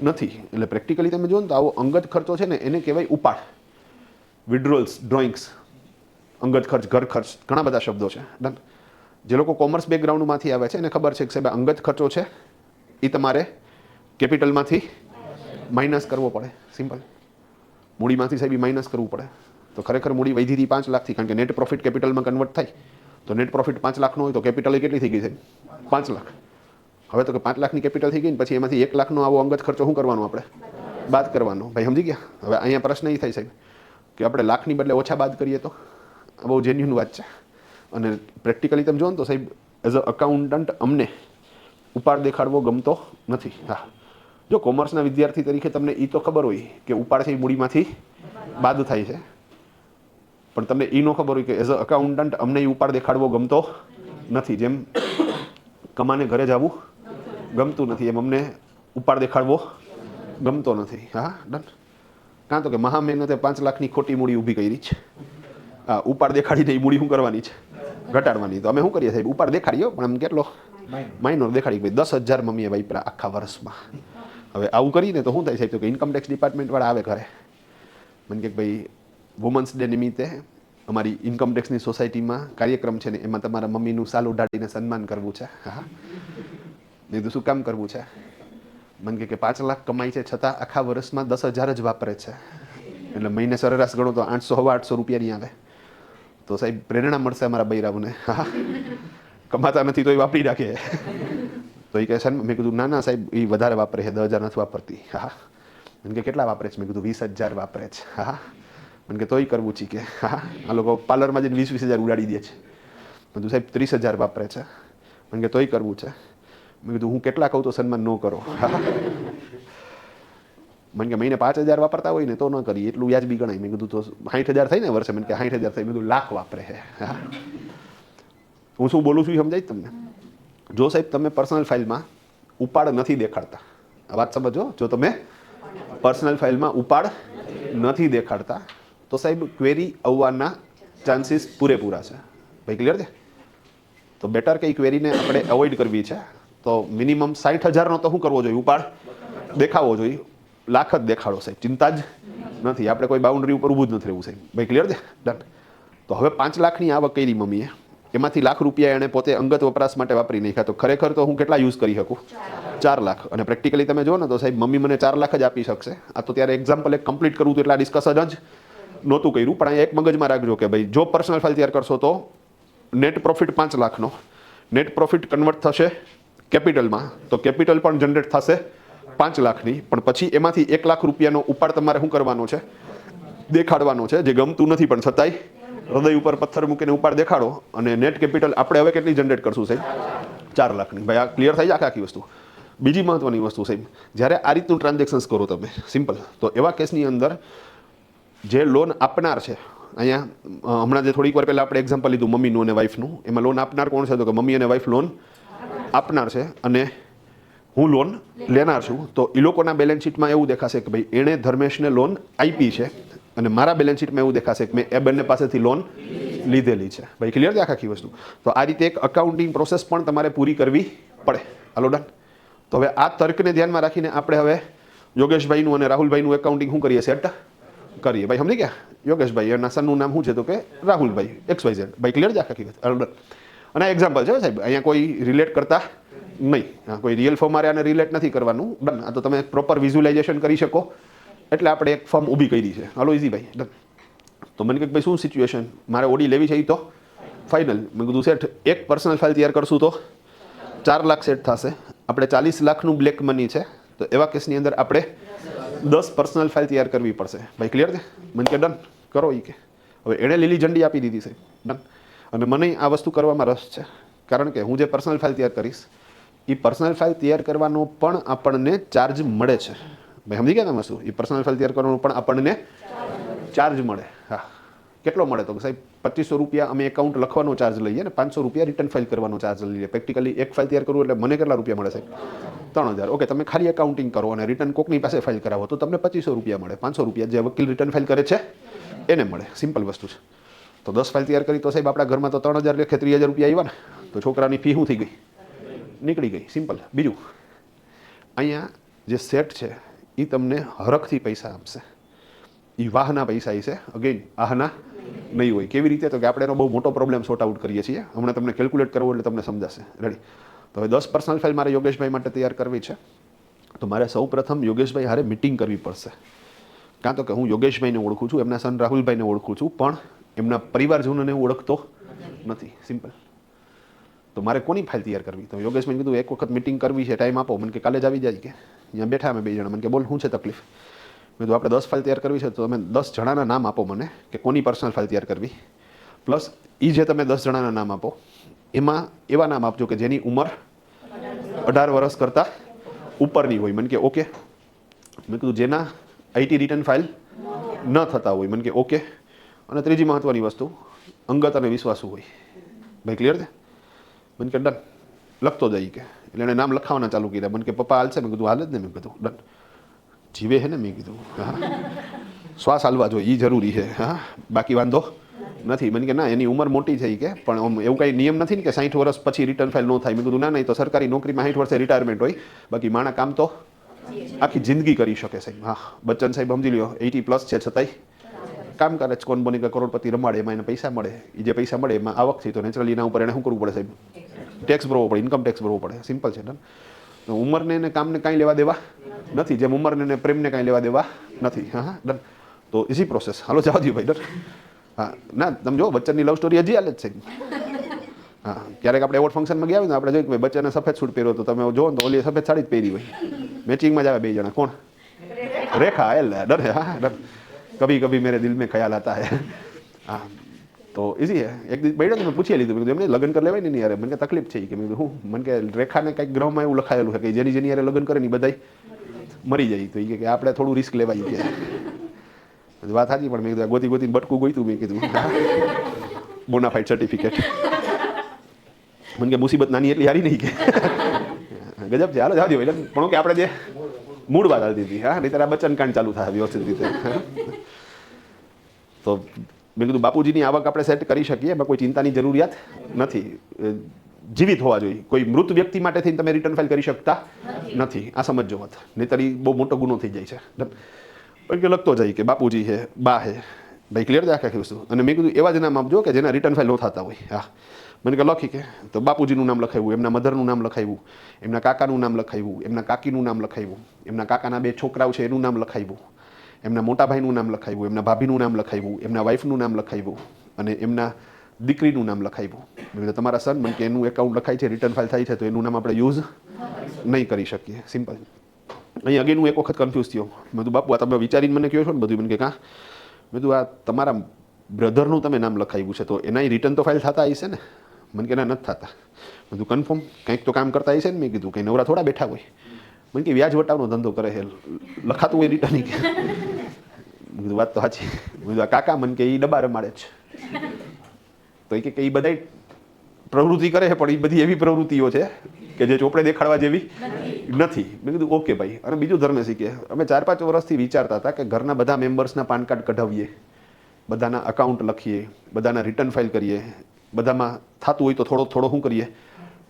નથી. એટલે પ્રેક્ટિકલી તમે જુઓ ને તો આવો અંગત ખર્ચો છે ને એને કહેવાય ઉપાડ, વિડ્રોલ્સ, ડ્રોઈંગ્સ, અંગત ખર્ચ, ઘર ખર્ચ, ઘણા બધા શબ્દો છે. ડન. જે લોકો કોમર્સ બેકગ્રાઉન્ડમાંથી આવે છે એને ખબર છે કે સાહેબ અંગત ખર્ચો છે એ તમારે કેપિટલમાંથી માઇનસ કરવો પડે. સિમ્પલ. મૂડીમાંથી સાહેબ માઇનસ કરવું પડે. તો ખરેખર મૂડી વધી હતી 5 લાખથી, કારણ કે નેટ પ્રોફિટ કેપિટલમાં કન્વર્ટ થાય. તો નેટ પ્રોફિટ 5 લાખનો હોય તો કેપિટલ કેટલી થઈ ગઈ સાહેબ? 5 લાખ. હવે તો કે 5 લાખની કેપિટલ થઈ ગઈ ને પછી એમાંથી 1 લાખનો આવો અંગત ખર્ચો શું કરવાનો? આપણે બાદ કરવાનો. ભાઈ સમજી ગયા? હવે અહીંયા પ્રશ્ન એ થાય સાહેબ કે આપણે લાખની બદલે ઓછા બાદ કરીએ તો? આ બહુ જેન્યુન વાત છે. અને પ્રેક્ટિકલી તમે જુઓ ને તો સાહેબ એઝ અ અકાઉન્ટન્ટ અમને ઉપાડ દેખાડવો ગમતો નથી. હા, જો કોમર્સના વિદ્યાર્થી તરીકે તમને એ તો ખબર હોય કે ઉપાડ છે એ મૂડીમાંથી બાદ થાય છે, પણ તમને એ ન ખબર હોય કે એઝ અ અકાઉન્ટન્ટ અમને એ ઉપાડ દેખાડવો ગમતો નથી. જેમ કમાને ઘરે જવું ગમતું નથી એમ અમને ઉપાડ દેખાડવો ગમતો નથી. હા, ડન. કાં તો કે મહા મહેનતે 5 લાખની ખોટી મૂડી ઊભી કરી છે. હા, ઉપાડ દેખાડીને એ મૂડી શું કરવાની છે? ઘટાડવાની. તો અમે શું કરીએ સાહેબ? ઉપાડ દેખાડીએ પણ એમ કેટલો? માઇનોર દેખાડી. ભાઈ 10,000 મમ્મીએ વાપરા આખા વર્ષમાં. હવે આવું કરીને તો શું થાય સાહેબ? તો કે ઇન્કમટેક્સ ડિપાર્ટમેન્ટવાળા આવે ઘરે, મને કે ભાઈ વુમન્સ ડે નિમિત્તે અમારી ઇન્કમટેક્સની સોસાયટીમાં કાર્યક્રમ છે ને એમાં તમારા મમ્મીનું સાલ ઉડાડીને સન્માન કરવું છે. હા, મેં કીધું શું કામ કરવું છે? મને કે 5 લાખ કમાય છે છતાં આખા વર્ષમાં 10,000 જ વાપરે છે, એટલે મહિને સરેરાશ ગણો તો 800-800 રૂપિયાની આવે. તો સાહેબ પ્રેરણા મળશે અમારા બૈરાઓને. હા, કમાતા નથી તો એ વાપરી રાખે. તો એ કહે છે, મેં કીધું ના ના સાહેબ એ વધારે વાપરે છે, 10,000 નથી વાપરતી. હા, મને કે કેટલા વાપરે છે? મેં કીધું 20,000 વાપરે છે. હા, મને કે તોય કરવું છે કે હા, આ લોકો પાર્લરમાં જઈને 20,000 ઉડાડી દે છે. મેં કીધું સાહેબ 30,000 વાપરે છે. મને કે તોય કરવું છે. મેં કીધું હું કેટલા કહું તો સન્માન ન કરો. હા, મને કે મહિને 5,000 વાપરતા હોય ને તો ન કરીએ, એટલું વ્યાજ બી ગણાય. મેં કીધું તો 60,000 થાય ને વર્ષે? મને કે 60,000 થાય. મેં કીધું લાખ વાપરે છે. હા, હું શું બોલું છું એ સમજાય તમને? જો સાહેબ તમે પર્સનલ ફાઇલમાં ઉપાડ નથી દેખાડતા, આ વાત સમજો, જો તમે પર્સનલ ફાઇલમાં ઉપાડ નથી દેખાડતા તો સાહેબ ક્વેરી આવવાના ચાન્સીસ પૂરેપૂરા છે. ભાઈ ક્લિયર છે? તો બેટર કે એ ક્વેરીને આપણે અવોઇડ કરવી છે. તો મિનિમમ 60,000નો તો શું કરવો જોઈએ? ઉપાડ દેખાવો જોઈએ. લાખ જ દેખાડો સાહેબ, ચિંતા જ નથી. આપણે કોઈ બાઉન્ડ્રી ઉપર ઊભું જ નથી રહેવું સાહેબ. ભાઈ ક્લિયર છે? ડન. તો હવે 5 લાખની આવક કરી મમ્મીએ, એમાંથી લાખ રૂપિયા એણે પોતે અંગત વપરાશ માટે વાપરી નાખ્યા. તો ખરેખર તો હું કેટલા યુઝ કરી શકું? 4 લાખ. અને પ્રેક્ટિકલી તમે જુઓ ને તો સાહેબ મમ્મી મને 4 લાખ જ આપી શકશે. આ તો ત્યારે એક્ઝામ્પલ એક કમ્પ્લીટ કરવું હતું એટલે આ ડિસ્કશન જ નહોતું કર્યું. પણ અહીંયા એક મગજમાં રાખજો કે ભાઈ જો પર્સનલ ફાઇલ તૈયાર કરશો તો નેટ પ્રોફિટ 5 લાખનો, નેટ પ્રોફિટ કન્વર્ટ થશે કેપિટલમાં, તો કેપિટલ પણ જનરેટ થશે 5 લાખની. પણ પછી એમાંથી 1 લાખ રૂપિયાનો ઉપાડ તમારે શું કરવાનો છે? દેખાડવાનો છે. જે ગમતું નથી પણ છતાંય હૃદય ઉપર પથ્થર મૂકીને ઉપાડ દેખાડો. અને નેટ કેપિટલ આપણે હવે કેટલી જનરેટ કરશું સાહેબ? 4 લાખની. ભાઈ આ ક્લિયર થઈ જાય આખી વસ્તુ. બીજી મહત્વની વસ્તુ સાહેબ, જ્યારે આ રીતનું ટ્રાન્ઝેક્શન્સ કરો તમે સિમ્પલ, તો એવા કેસની અંદર જે લોન આપનાર છે, અહીંયા હમણાં જે થોડીક વાર પહેલાં આપણે એક્ઝામ્પલ લીધું મમ્મીનું અને વાઈફનું, એમાં લોન આપનાર કોણ છે? તો કે મમ્મી અને વાઈફ લોન આપનાર છે અને હું લોન લેનાર છું. તો એ લોકોના બેલેન્સ શીટમાં એવું દેખાશે કે ભાઈ એણે ધર્મેશને લોન આપી છે અને મારા બેલેન્સ શીટમાં એવું દેખાશે કે મેં એ બંને પાસેથી લોન લીધેલી છે. ભાઈ ક્લિયર છે આખી વસ્તુ? તો આ રીતે એક અકાઉન્ટિંગ પ્રોસેસ પણ તમારે પૂરી કરવી પડે. હાલો ડન. તો હવે આ તર્કને ધ્યાનમાં રાખીને આપણે હવે યોગેશભાઈનું અને રાહુલભાઈનું એકાઉન્ટિંગ શું કરીએ? સેટ કરીએ. ભાઈ સમજી ગયા? યોગેશભાઈ એના સનનું નામ શું છે? તો કે રાહુલભાઈ XYZ. ભાઈ ક્લિયર છે આખી વાત? હાલો ડન. અને એક્ઝામ્પલ છે સાહેબ, અહીંયા કોઈ રિલેટ કરતા નહીં. કોઈ રિયલ ફોર્મ મારે આને રિલેટ નથી કરવાનું. ડન. આ તો તમે પ્રોપર વિઝ્યુલાઇઝેશન કરી શકો એટલે આપણે એક ફોર્મ ઊભી કરી છે. હાલો ઇઝી ભાઈ. ડન. તો મને કહે ભાઈ શું સિચ્યુએશન, મારે ઓડી લેવી છે એ તો ફાઇનલ. મેં કીધું સેટ એક પર્સનલ ફાઇલ તૈયાર કરશું તો 4 લાખ સેટ થશે. આપણે 40 લાખનું બ્લેક મની છે, તો એવા કેસની અંદર આપણે 10 પર્સનલ ફાઇલ તૈયાર કરવી પડશે. ભાઈ ક્લિયર છે? મને કે ડન કરો. એ કે હવે એણે લીલી ઝંડી આપી દીધી છે. ડન. અને મને આ વસ્તુ કરવામાં રસ છે, કારણ કે હું જે પર્સનલ ફાઇલ તૈયાર કરીશ એ પર્સનલ ફાઇલ તૈયાર કરવાનો પણ આપણને ચાર્જ મળે છે. ભાઈ સમજી ગયા તમે વસ્તુ? એ પર્સનલ ફાઇલ તૈયાર કરવાનો પણ આપણને ચાર્જ મળે. હા, કેટલો મળે? તો સાહેબ 2500 રૂપિયા અમે એકાઉન્ટ લખવાનો ચાર્જ લઈએ ને 500 રૂપિયા રિટર્ન ફાઇલ કરવાનો ચાર્જ લઈએ. પ્રેક્ટિકલી એક ફાઇલ તૈયાર કરવું એટલે મને કેટલા રૂપિયા મળે સાહેબ? 3,000. ઓકે, તમે ખાલી એકાઉન્ટિંગ કરો અને રિટર્ન કોકની પાસે ફાઇલ કરાવો તો તમને 2500 રૂપિયા મળે. 500 રૂપિયા જે વકીલ રિટર્ન ફાઇલ કરે છે એને મળે. સિમ્પલ વસ્તુ છે. તો 10 ફાઇલ તૈયાર કરી તો સાહેબ આપણા ઘરમાં તો 3,000 લેખે 30,000 રૂપિયા આવ્યા ને. તો છોકરાની ફી શું થઈ ગઈ? નીકળી ગઈ. સિમ્પલ. બીજું, અહીંયા જે સેટ છે એ તમને હરખથી પૈસા આપશે. એ વાહના પૈસા છે. અગેન આહના નહીં હોય. કેવી રીતે? તો કે આપણે એનો બહુ મોટો પ્રોબ્લેમ સોર્ટ આઉટ કરીએ છીએ. હમણાં તમને કેલ્ક્યુલેટ કરવો એટલે તમને સમજાશે. રેડી? તો હવે 10 પર્સનલ ફાઇલ મારે યોગેશભાઈ માટે તૈયાર કરવી છે. તો મારે સૌ પ્રથમ યોગેશભાઈ હારે મિટિંગ કરવી પડશે. કાં તો કે હું યોગેશભાઈને ઓળખું છું, એમના સન રાહુલભાઈને ઓળખું છું, પણ એમના પરિવારજનોને હું ઓળખતો નથી. સિમ્પલ. તો મારે કોની ફાઇલ તૈયાર કરવી? તો યોગેશભાઈ કીધું એક વખત મિટિંગ કરવી છે, ટાઈમ આપો. મને કે કાલે જ આવી જાય. કે અહીંયા બેઠા અમે 2 જણા. મને કે બોલ શું છે તકલીફ? મેં કીધું આપણે 10 ફાઇલ તૈયાર કરવી છે, તો તમે 10 જણાના નામ આપો મને કે કોની પર્સનલ ફાઇલ તૈયાર કરવી. પ્લસ એ જે તમે 10 જણાના નામ આપો એમાં એવા નામ આપજો કે જેની ઉંમર 18 વર્ષ કરતાં ઉપરની હોય. મને કે ઓકે. મેં કીધું જેના IT રિટર્ન ફાઇલ ન થતા હોય. મને કે ઓકે. અને ત્રીજી મહત્વની વસ્તુ, અંગત અને વિશ્વાસુ હોય. ભાઈ ક્લિયર છે? મને કે ડન. લખતો જાય કે એટલે એણે નામ લખાવવાના ચાલુ કર્યા. મને કે પપ્પા હાલશે? મેં કીધું હાલ જ ને. મેં કીધું ડન. જીવે છે ને? મેં કીધું હા, શ્વાસ હાલવા જોઈએ એ જરૂરી છે. હા, બાકી વાંધો નથી. મને કે ના એની ઉંમર મોટી છે કે પણ એવું કાંઈ નિયમ નથી ને કે 60 વર્ષ પછી રિટર્ન ફાઇલ ન થાય. મેં કીધું ના નહીં, તો સરકારી નોકરીમાં 60 વર્ષે રિટાયરમેન્ટ હોય, બાકી માણા કામ તો આખી જિંદગી કરી શકે સાહેબ. હા, બચ્ચન સાહેબ સમજી લ્યો 80+ છે છતાંય કામ કરે છે. કોણ બની કરોડપતિ રમાડે, એમાં એને પૈસા મળે. એ જે પૈસા મળે એમાં આવક થઈ તો નેચરલી એના ઉપર એને શું કરવું પડે સાહેબ? ટેક્સ ભરવો પડે, ઇન્કમ ટેક્સ ભરવો પડે. સિમ્પલ છે. ડન. ઉંમરને એને કામને કાંઈ લેવા દેવા નથી, જેમ ઉંમરને એને પ્રેમને કાંઈ લેવા દેવા નથી. હા હા, ડન. તો ઇઝી પ્રોસેસ. હાલો જવા દો ભાઈ. ડન. હા ના, તમે જો બચ્ચનની લવ સ્ટોરી હજી હાલે જ છે. હા, ક્યારેક આપણે એવોર્ડ ફંક્શનમાં ગયા હોય ને, આપણે જોઈએ કે બચ્ચને સફેદ સૂટ પહેર્યો તો તમે જો ને તો ઓલી સફેદ સાડી જ પહેરી હોય. મેચિંગમાં જ આવે બે જણા. કોણ? રેખા. ડર હે. હા ડર. કભી કભી મેરે દિલ મેં ખ્યાલ આતા હે. હા, તો ઇઝી હે. એક દિવસ બેઠો મેં પૂછી લીધું, એમને લગ્ન કરી લેવાય ને યાર. મને કે તકલીફ છે કે મેં હું મને કે રેખાને કંઈક ગ્રહમાં એવું લખાયેલું છે કે જેની જેની યારે લગ્ન કરે ને બધાય મરી જાય. તો એ કે આપણે થોડું રિસ્ક લેવાય કે વાત સાચી. પણ મેં કીધું ગોતી ગોતીને બટકું ગોઈતું. મેં કીધું બોનાફાઇડ સર્ટિફિકેટ. મને કે મુસીબત નાની એટલી હારી નહીં કે ગજબ છે. હાલો જાવ દો પણ કે આપણે જે મૂળ વાત આવતી હતી. હા, નહીં ત્યારે બચ્ચન કાંડ ચાલુ થાય વ્યવસ્થિત રીતે. તો મેં કીધું બાપુજીની આવક આપણે સેટ કરી શકીએ, એમાં કોઈ ચિંતાની જરૂરિયાત નથી. જીવિત હોવા જોઈએ. કોઈ મૃત વ્યક્તિ માટે થઈને તમે રિટર્ન ફાઇલ કરી શકતા નથી. આ સમજો વાત. નહીંતર બહુ મોટો ગુનો થઈ જાય છે. પણ કે લખતો જાય કે બાપુજી છે, બા છે, ભાઈ ક્લિયર છે આખી વસ્તુ. અને મેં કીધું એવા જ નામ આપજો કે જેના રિટર્ન ફાઇલ ન થતા હોય. હા, મને કે લખી કે તો બાપુજીનું નામ લખાવ્યું, એમના મધરનું નામ લખાવ્યું, એમના કાકાનું નામ લખાવ્યું, એમના કાકીનું નામ લખાવ્યું, એમના કાકાના 2 છોકરાઓ છે એનું નામ લખાવ્યું, એમના મોટા ભાઈનું નામ લખાવ્યું, એમના ભાભીનું નામ લખાવ્યું, એમના વાઈફનું નામ લખાવ્યું અને એમના દીકરીનું નામ લખાવ્યું. મેં કીધું તમારા સન મને કે એનું એકાઉન્ટ લખાય છે, રિટર્ન ફાઇલ થાય છે, તો એનું નામ આપણે યુઝ નહીં કરી શકીએ. સિમ્પલ. અહીં અગેન હું એક વખત કન્ફ્યુઝ થયો. મેં કીધું બાપુ આ તમે વિચારીને મને કહો છો ને બધું. મને કે કાં? મેં કીધું આ તમારા બ્રધરનું તમે નામ લખાવ્યું છે તો એના રિટર્ન તો ફાઇલ થતા હશે ને? મને કે ના નથી થતા. મેં કીધું કન્ફર્મ? કંઈક તો કામ કરતા હશે ને? મેં કીધું કંઈ નવરા થોડા બેઠા હોય. મને કે વ્યાજ વટાવનો ધંધો કરે છે, લખાતું હોય રિટર્ન. મેં કીધું વાત તો સાચી. મેં કીધું આ કાકા મને કે એ ડબ્બા રમાડે છે. તો એ કે એ બધા પ્રવૃત્તિ કરે છે પણ એ બધી એવી પ્રવૃત્તિઓ છે કે જે ચોપડે દેખાડવા જેવી નથી. મેં કીધું ઓકે ભાઈ. અને બીજું ધર્મ શીખીએ. અમે 4-5 વર્ષથી વિચારતા હતા કે ઘરના બધા મેમ્બર્સના પાન કાર્ડ કઢાવીએ, બધાના અકાઉન્ટ લખીએ, બધાના રિટર્ન ફાઇલ કરીએ, બધામાં થતું હોય તો થોડો શું કરીએ,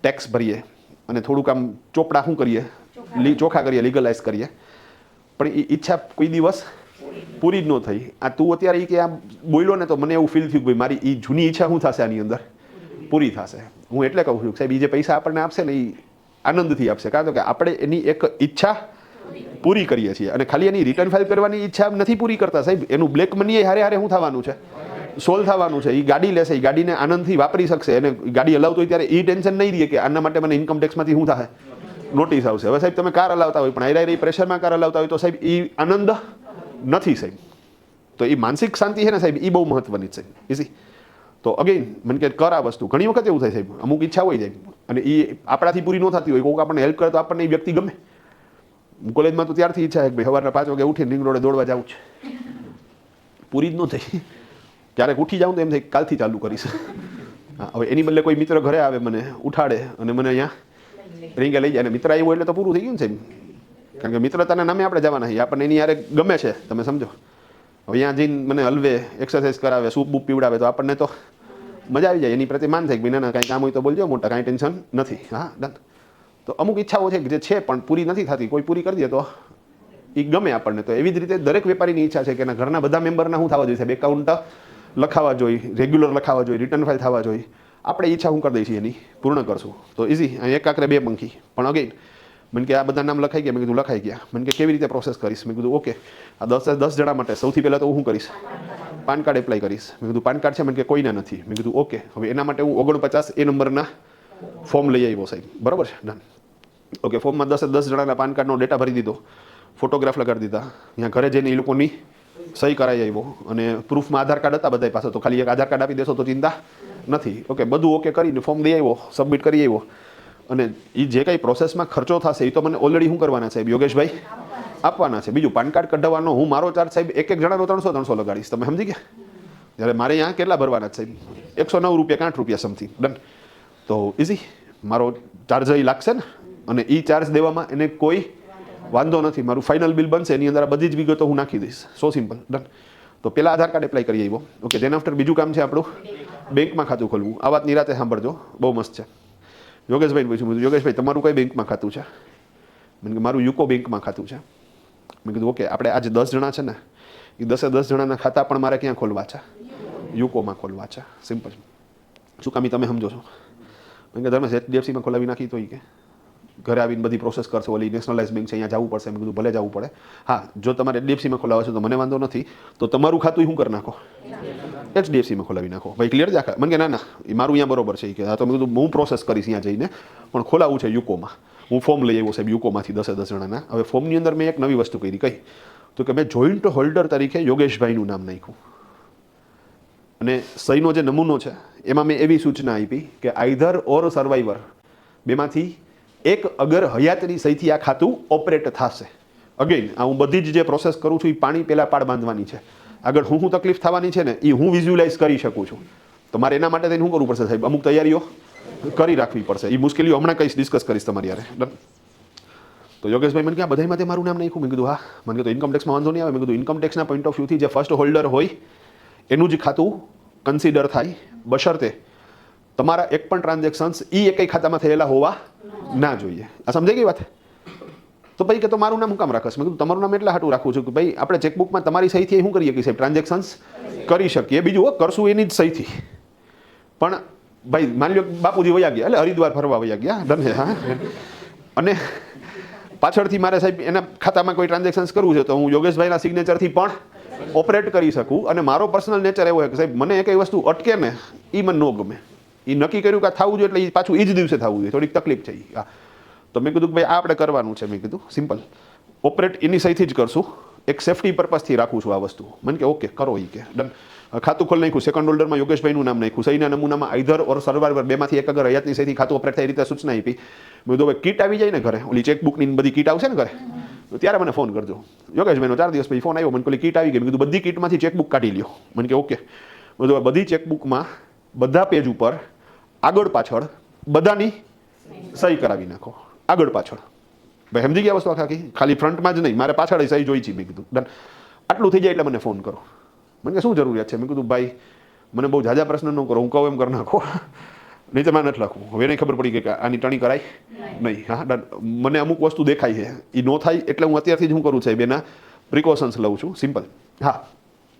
ટેક્સ ભરીએ અને થોડુંક આમ ચોપડા શું કરીએ, ચોખ્ખા કરીએ, લીગલાઇઝ કરીએ. પણ એ ઈચ્છા કોઈ દિવસ પૂરી જ ન થઈ. આ તું અત્યારે કે આ બોલ્યો ને તો મને એવું ફીલ થયું કે ભાઈ મારી એ જૂની ઈચ્છા શું થશે આની અંદર પૂરી થશે. હું એટલે કહું છું સાહેબ એ જે પૈસા આપણને આપશે ને એ આનંદથી આપશે, કારણ કે આપણે એની એક ઈચ્છા પૂરી કરીએ છીએ. અને ખાલી એની રિટર્ન ફાઇલ કરવાની ઈચ્છા નથી પૂરી કરતા સાહેબ, એનું બ્લેક મની હારે હારે શું થવાનું છે, સોલ્વ થવાનું છે. એ ગાડી લેશે, એ ગાડીને આનંદથી વાપરી શકશે. એને ગાડી હલાવતો હોય ત્યારે એ ટેન્શન નહીં રહે કે આના માટે મને ઇન્કમ ટેક્સમાંથી શું થાય, નોટિસ આવશે. હવે સાહેબ તમે કાર હલાવતા હોય પણ હારે પ્રેશરમાં કાર હલાવતા હોય તો સાહેબ એ આનંદ નથી સાહેબ. તો એ માનસિક શાંતિ છે ને સાહેબ, એ બહુ મહત્વની છે. ઇઝી. તો અગેન મને કે કર આ વસ્તુ. ઘણી વખત એવું થાય સાહેબ, અમુક ઈચ્છા હોય જાય અને એ આપણાથી પૂરી ન થતી હોય, કોઈક આપણને હેલ્પ કરે તો આપણને એ વ્યક્તિ ગમે. કોલેજમાં તો ત્યારથી ઈચ્છા છે કે ભાઈ સવારના 5 વાગે ઉઠીને રિંગ રોડે દોડવા જાવું છે. પૂરી જ ન થઈ. ક્યારેક ઉઠી જાઉં તો એમ થાય કાલથી ચાલુ કરીશ. હા, હવે એની બદલે કોઈ મિત્ર ઘરે આવે, મને ઉઠાડે અને મને અહીંયા રીંગે લઈ જાય. અને મિત્ર આવ્યો એટલે તો પૂરું થઈ ગયું ને સાહેબ. કારણ કે મિત્રતાના નામે આપણે જવાના છીએ, આપણને એની યારે ગમે છે, તમે સમજો. હવે અહીંયા જઈને મને હલવે, એક્સરસાઇઝ કરાવે, સૂપ બૂપ પીવડાવે તો આપણને તો મજા આવી જાય. એની પ્રતિ માન થાય કે ભાઈ ના કાંઈ કામ હોય તો બોલજો, મોટા કાંઈ ટેન્શન નથી. હા ડન. તો અમુક ઈચ્છાઓ છે જે છે પણ પૂરી નથી થતી, કોઈ પૂરી કરી દે તો એ ગમે આપણને. તો એવી જ રીતે દરેક વેપારીની ઈચ્છા છે કે એના ઘરના બધા મેમ્બરના શું થવા જોઈએ સાહેબ, એકાઉન્ટ લખાવા જોઈએ, રેગ્યુલર લખાવા જોઈએ, રિટર્ન ફાઇલ થવા જોઈએ. આપણે ઈચ્છા શું કરી દઈએ છીએ એની પૂર્ણ કરશું. તો ઇઝી. અહીં એક આકરે 2 પંખી. પણ અગેન મને કે આ બધા નામ લખાઈ ગયા. મેં કીધું લખાઈ ગયા. મને કે કેવી રીતે પ્રોસેસ કરીશ? મેં કીધું ઓકે, આ 10 જણા માટે સૌથી પહેલાં તો હું શું કરીશ, પાન કાર્ડ એપ્લાય કરીશ. મેં કીધું પાન કાર્ડ છે? મને કે કોઈના નથી. મેં કીધું ઓકે, હવે એના માટે હું 49A નંબરના ફોર્મ લઈ આવ્યો સાહેબ, બરાબર છે. ડન. ઓકે, ફોર્મમાં 10 જણાના પાન કાર્ડનો ડેટા ભરી દીધો, ફોટોગ્રાફ લગાડી દીધા, ત્યાં ઘરે જઈને એ લોકોની સહી કરાવી આવ્યો. અને પ્રૂફમાં આધાર કાર્ડ હતા બધા પાસે, તો ખાલી એક આધાર કાર્ડ આપી દેશો તો ચિંતા નથી. ઓકે, બધું ઓકે કરીને ફોર્મ દઈ આવ્યો, સબમિટ કરી આવ્યો. અને એ જે કાંઈ પ્રોસેસમાં ખર્ચો થશે એ તો મને ઓલરેડી શું કરવાના સાહેબ, યોગેશભાઈ આપવાના છે. બીજું પાન કાર્ડ કઢાવવાનો હું મારો ચાર્જ સાહેબ એક જણાનો 300 લગાડીશ. તમે સમજી ગયા? જ્યારે મારે અહીંયા કેટલા ભરવાના છે સાહેબ, 109 રૂપિયા 8 રૂપિયા સમથિંગ. ડન. તો ઇઝી. મારો ચાર્જ એ લાગશે ને, અને એ ચાર્જ દેવામાં એને કોઈ વાંધો નથી. મારું ફાઇનલ બિલ બનશે, એની અંદર બધી જ વિગતો હું નાખી દઈશ. સો સિમ્પલ. ડન. તો પહેલાં આધાર કાર્ડ એપ્લાય કરી આવ્યો. ઓકે, ધેન આફ્ટર બીજું કામ છે આપણું બેંકમાં ખાતું ખોલવું. આ વાત નિરાતે સાંભળજો, બહુ મસ્ત છે. યોગેશભાઈને પૂછ્યું, યોગેશભાઈ તમારું કઈ બેંકમાં ખાતું છે? મેં કીધું મારું યુકો બેંકમાં ખાતું છે. મેં કીધું ઓકે, આપણે આજે 10 જણા છે ને, એ 10 જણાના ખાતા પણ મારે ક્યાં ખોલવા છે? યુકોમાં ખોલવા છે. સિમ્પલ. શું કામ તમે સમજો છો? મેં કીધું ધર્મેશ HDFCમાં ખોલાવી નાખી તો કે ઘરે આવીને બધી પ્રોસેસ કરશે, ઓલી નેશનલાઇઝ બેંક છે અહીંયા જવું પડશે. મેં કીધું ભલે જવું પડે, હા જો તમારે HDFCમાં ખોલાવવા છે તો મને વાંધો નથી, તો તમારું ખાતું શું કરી નાખો, HDFCમાં ખોલાવી નાખો. ભાઈ ક્લિયર છે? મને કે ના ના એ મારું અહીંયા બરોબર છે કે હા, તો મેં કીધું હું પ્રોસેસ કરીશ અહીંયા જઈને, પણ ખોલાવવું છે યુકોમાં. હું ફોર્મ લઈ આવ્યો સાહેબ યુકોમાંથી 10 જણાના. હવે ફોર્મની અંદર મેં એક નવી વસ્તુ કરી, કઈ તો કે મેં જોઈન્ટ હોલ્ડર તરીકે યોગેશભાઈનું નામ નાખ્યું, અને સહીનો જે નમૂનો છે એમાં મેં એવી સૂચના આપી કે આઈધર ઓર સર્વાઈવર બેમાંથી એક અગર હયાતની સહીથી આ ખાતું ઓપરેટ થશે. અગેન આ હું બધી જ જે પ્રોસેસ કરું છું એ પાણી પહેલાં પાડ બાંધવાની છે. આગળ હું તકલીફ થવાની છે ને એ હું વિઝ્યુલાઇઝ કરી શકું છું. તો મારે એના માટે થઈને શું કરવું પડશે સાહેબ? અમુક તૈયારીઓ કરી રાખવી પડશે. એ મુશ્કેલીઓ હમણાં કહીશ, ડિસ્કસ કરીશ તમારી યારે. તો યોગેશભાઈ મને કે આ બધામાંથી મારું નામ નાખ્યું. મેં કીધું હા. મને કીધું ઇન્કમટેક્સમાં વાંધો નહીં આવે. મેં કીધું ઇન્કમટેક્સના પોઈન્ટ ઓફ વ્યૂથી જે ફર્સ્ટ હોલ્ડર હોય એનું જ ખાતું કન્સિડર થાય, બશર્તે તમારા એક પણ ટ્રાન્ઝેક્શન્સ એ એકઈ ખાતામાં થયેલા હોવા ના જોઈએ. આ સમજાઈ ગઈ વાત? તો ભાઈ કે તો મારું નામ હું કામ રાખશ? મેં કીધું તમારું નામ એટલા હાટું રાખું છું કે ભાઈ આપણે ચેકબુકમાં તમારી સહીથી શું કરીએ કે સાહેબ ટ્રાન્ઝેક્શન્સ કરી શકીએ. બીજું કરશું એની જ સહીથી. પણ ભાઈ માની લો બાપુજી વયા ગયા, એટલે હરિદ્વાર ફરવા વયા ગયા, ડન છે હા, અને પાછળથી મારે સાહેબ એના ખાતામાં કોઈ ટ્રાન્ઝેક્શન્સ કરવું છે તો હું યોગેશભાઈના સિગ્નેચરથી પણ ઓપરેટ કરી શકું. અને મારો પર્સનલ નેચર એવો છે કે સાહેબ મને કઈ વસ્તુ અટકે ને એ મને ન ગમે. એ નક્કી કર્યું કે થવું જોઈએ એટલે એ પાછું એ જ દિવસે થવું જોઈએ. થોડીક તકલીફ છે હા. તો મેં કીધું કે ભાઈ આ આપણે કરવાનું છે. મેં કીધું સિમ્પલ ઓપરેટ એની સહીથી જ કરશું, એક સેફટી પર્પઝથી રાખું છું આ વસ્તુ. મને કે ઓકે કરો એ કે ડન. ખાતું ખોલી નાખ્યું, સેકન્ડ હોલ્ડરમાં યોગેશભાઈનું નામ નાખ્યું, સહીના નમૂનામાં આઈધર ઓર સર્વાઈવર બેમાંથી એક અગર હયાતની સહીથી ખાતું ઓપરેટ થાય એ રીતે સૂચના આપી. મેં કીધું ભાઈ કીટ આવી જાય ને ઘરે, ઓલી ચેકબુકની બધી કીટ આવશે ને ઘરે, તો ત્યારે મને ફોન કરજો. યોગેશભાઈનો 4 દિવસ પછી ફોન આવ્યો. મને કીટ આવી ગઈ. મેં કીધું બધી કીટમાંથી ચેકબુક કાઢી લ્યો. મને કે ઓકે. મેં કીધું બધી ચેકબુકમાં બધા પેજ ઉપર આગળ પાછળ બધાની સહી કરાવી નાખો, આગળ પાછળ. ભાઈ સમજી ગયા વસ્તુ આખી? ખાલી ફ્રન્ટમાં જ નહીં, મારે પાછળ સહી જોઈ છે. મેં કીધું ડન. આટલું થઈ જાય એટલે મને ફોન કરો. મને કે શું જરૂરિયાત છે? મેં કીધું ભાઈ મને બહુ ઝાઝા પ્રશ્ન ન કરો, હું કહું એમ કરી નાખો, નહીં તો મારે નથી લખવું. હવે એને ખબર પડી ગઈ કે આની ટણી કરાય નહીં. હા ડન. મને અમુક વસ્તુ દેખાય છે એ ન થાય એટલે હું અત્યારથી જ શું કરું સાહેબ એના પ્રિકોશન્સ લઉં છું. સિમ્પલ. હા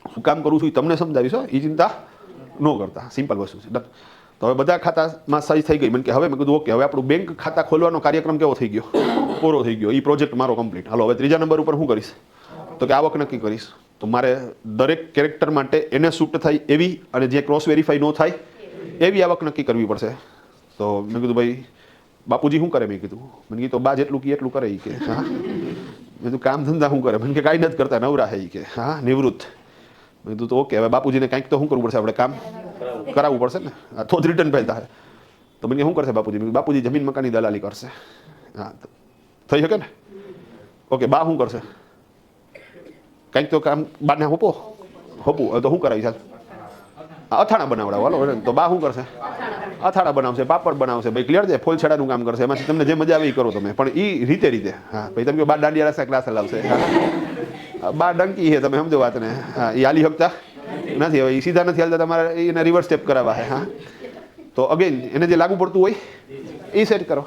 હું કામ કરું છું એ તમને સમજાવીશ, એ ચિંતા ન કરતા. સિમ્પલ વસ્તુ છે. ડન. તો હવે બધા ખાતામાં સહી થઈ ગઈ. મને કે હવે મેં કીધું ઓકે હવે આપણું બેંક ખાતા ખોલવાનો કાર્યક્રમ કેવો થઈ ગયો? પૂરો થઈ ગયો. એ પ્રોજેક્ટ મારો કમ્પ્લીટ. હાલો હવે 3જા નંબર ઉપર શું કરીશ? તો કે આવક નક્કી કરીશ. તો મારે દરેક કેરેક્ટર માટે એને સૂટ થાય એવી અને જે ક્રોસ વેરીફાઈ ન થાય એવી આવક નક્કી કરવી પડશે. તો મેં કીધું ભાઈ બાપુજી શું કરે? મેં કીધું મને કીધું બા જેટલું કે એટલું કરે એ કે હા. મેં કીધું કામ ધંધા શું કરે? મને કે કાંઈ નથી કરતા, નવરા હે કે હા નિવૃત્ત. મેં કીધું તો ઓકે હવે બાપુજીને કાંઈક તો શું કરવું પડશે? આપણે કામ કરાવવું પડશે ને, તો જ રિટર્ન ફાઇલ થાય. તો મને શું કરશે બાપુજી? બાપુજી જમીન મકાનની દલાલી કરશે. હા થઈ શકે ને? ઓકે બા શું કરશે? કંઈક તો કામ બાને હોપું તો શું કરાવી ચાલ? અથાણા બનાવડાવો. હાલો તો બા શું કરશે? અથાણા બનાવશે, પાપડ બનાવશે. ભાઈ ક્લિયર છે? ફૂલછેડાનું કામ કરશે. એમાંથી તમને જે મજા આવે એ કરો તમે, પણ એ રીતે. હા ભાઈ તમે બા દાંડિયા રસ્તા ક્લાસ હલાવશે, બા ડંકી છે, તમે સમજો વાતને. હા એ હાલી શકતા નથી. હવે એ સીધા નથી હાલતા, તમારે એને રિવર્સ સ્ટેપ કરાવવા છે. હા તો અગેન એને જે લાગુ પડતું હોય એ સેટ કરો.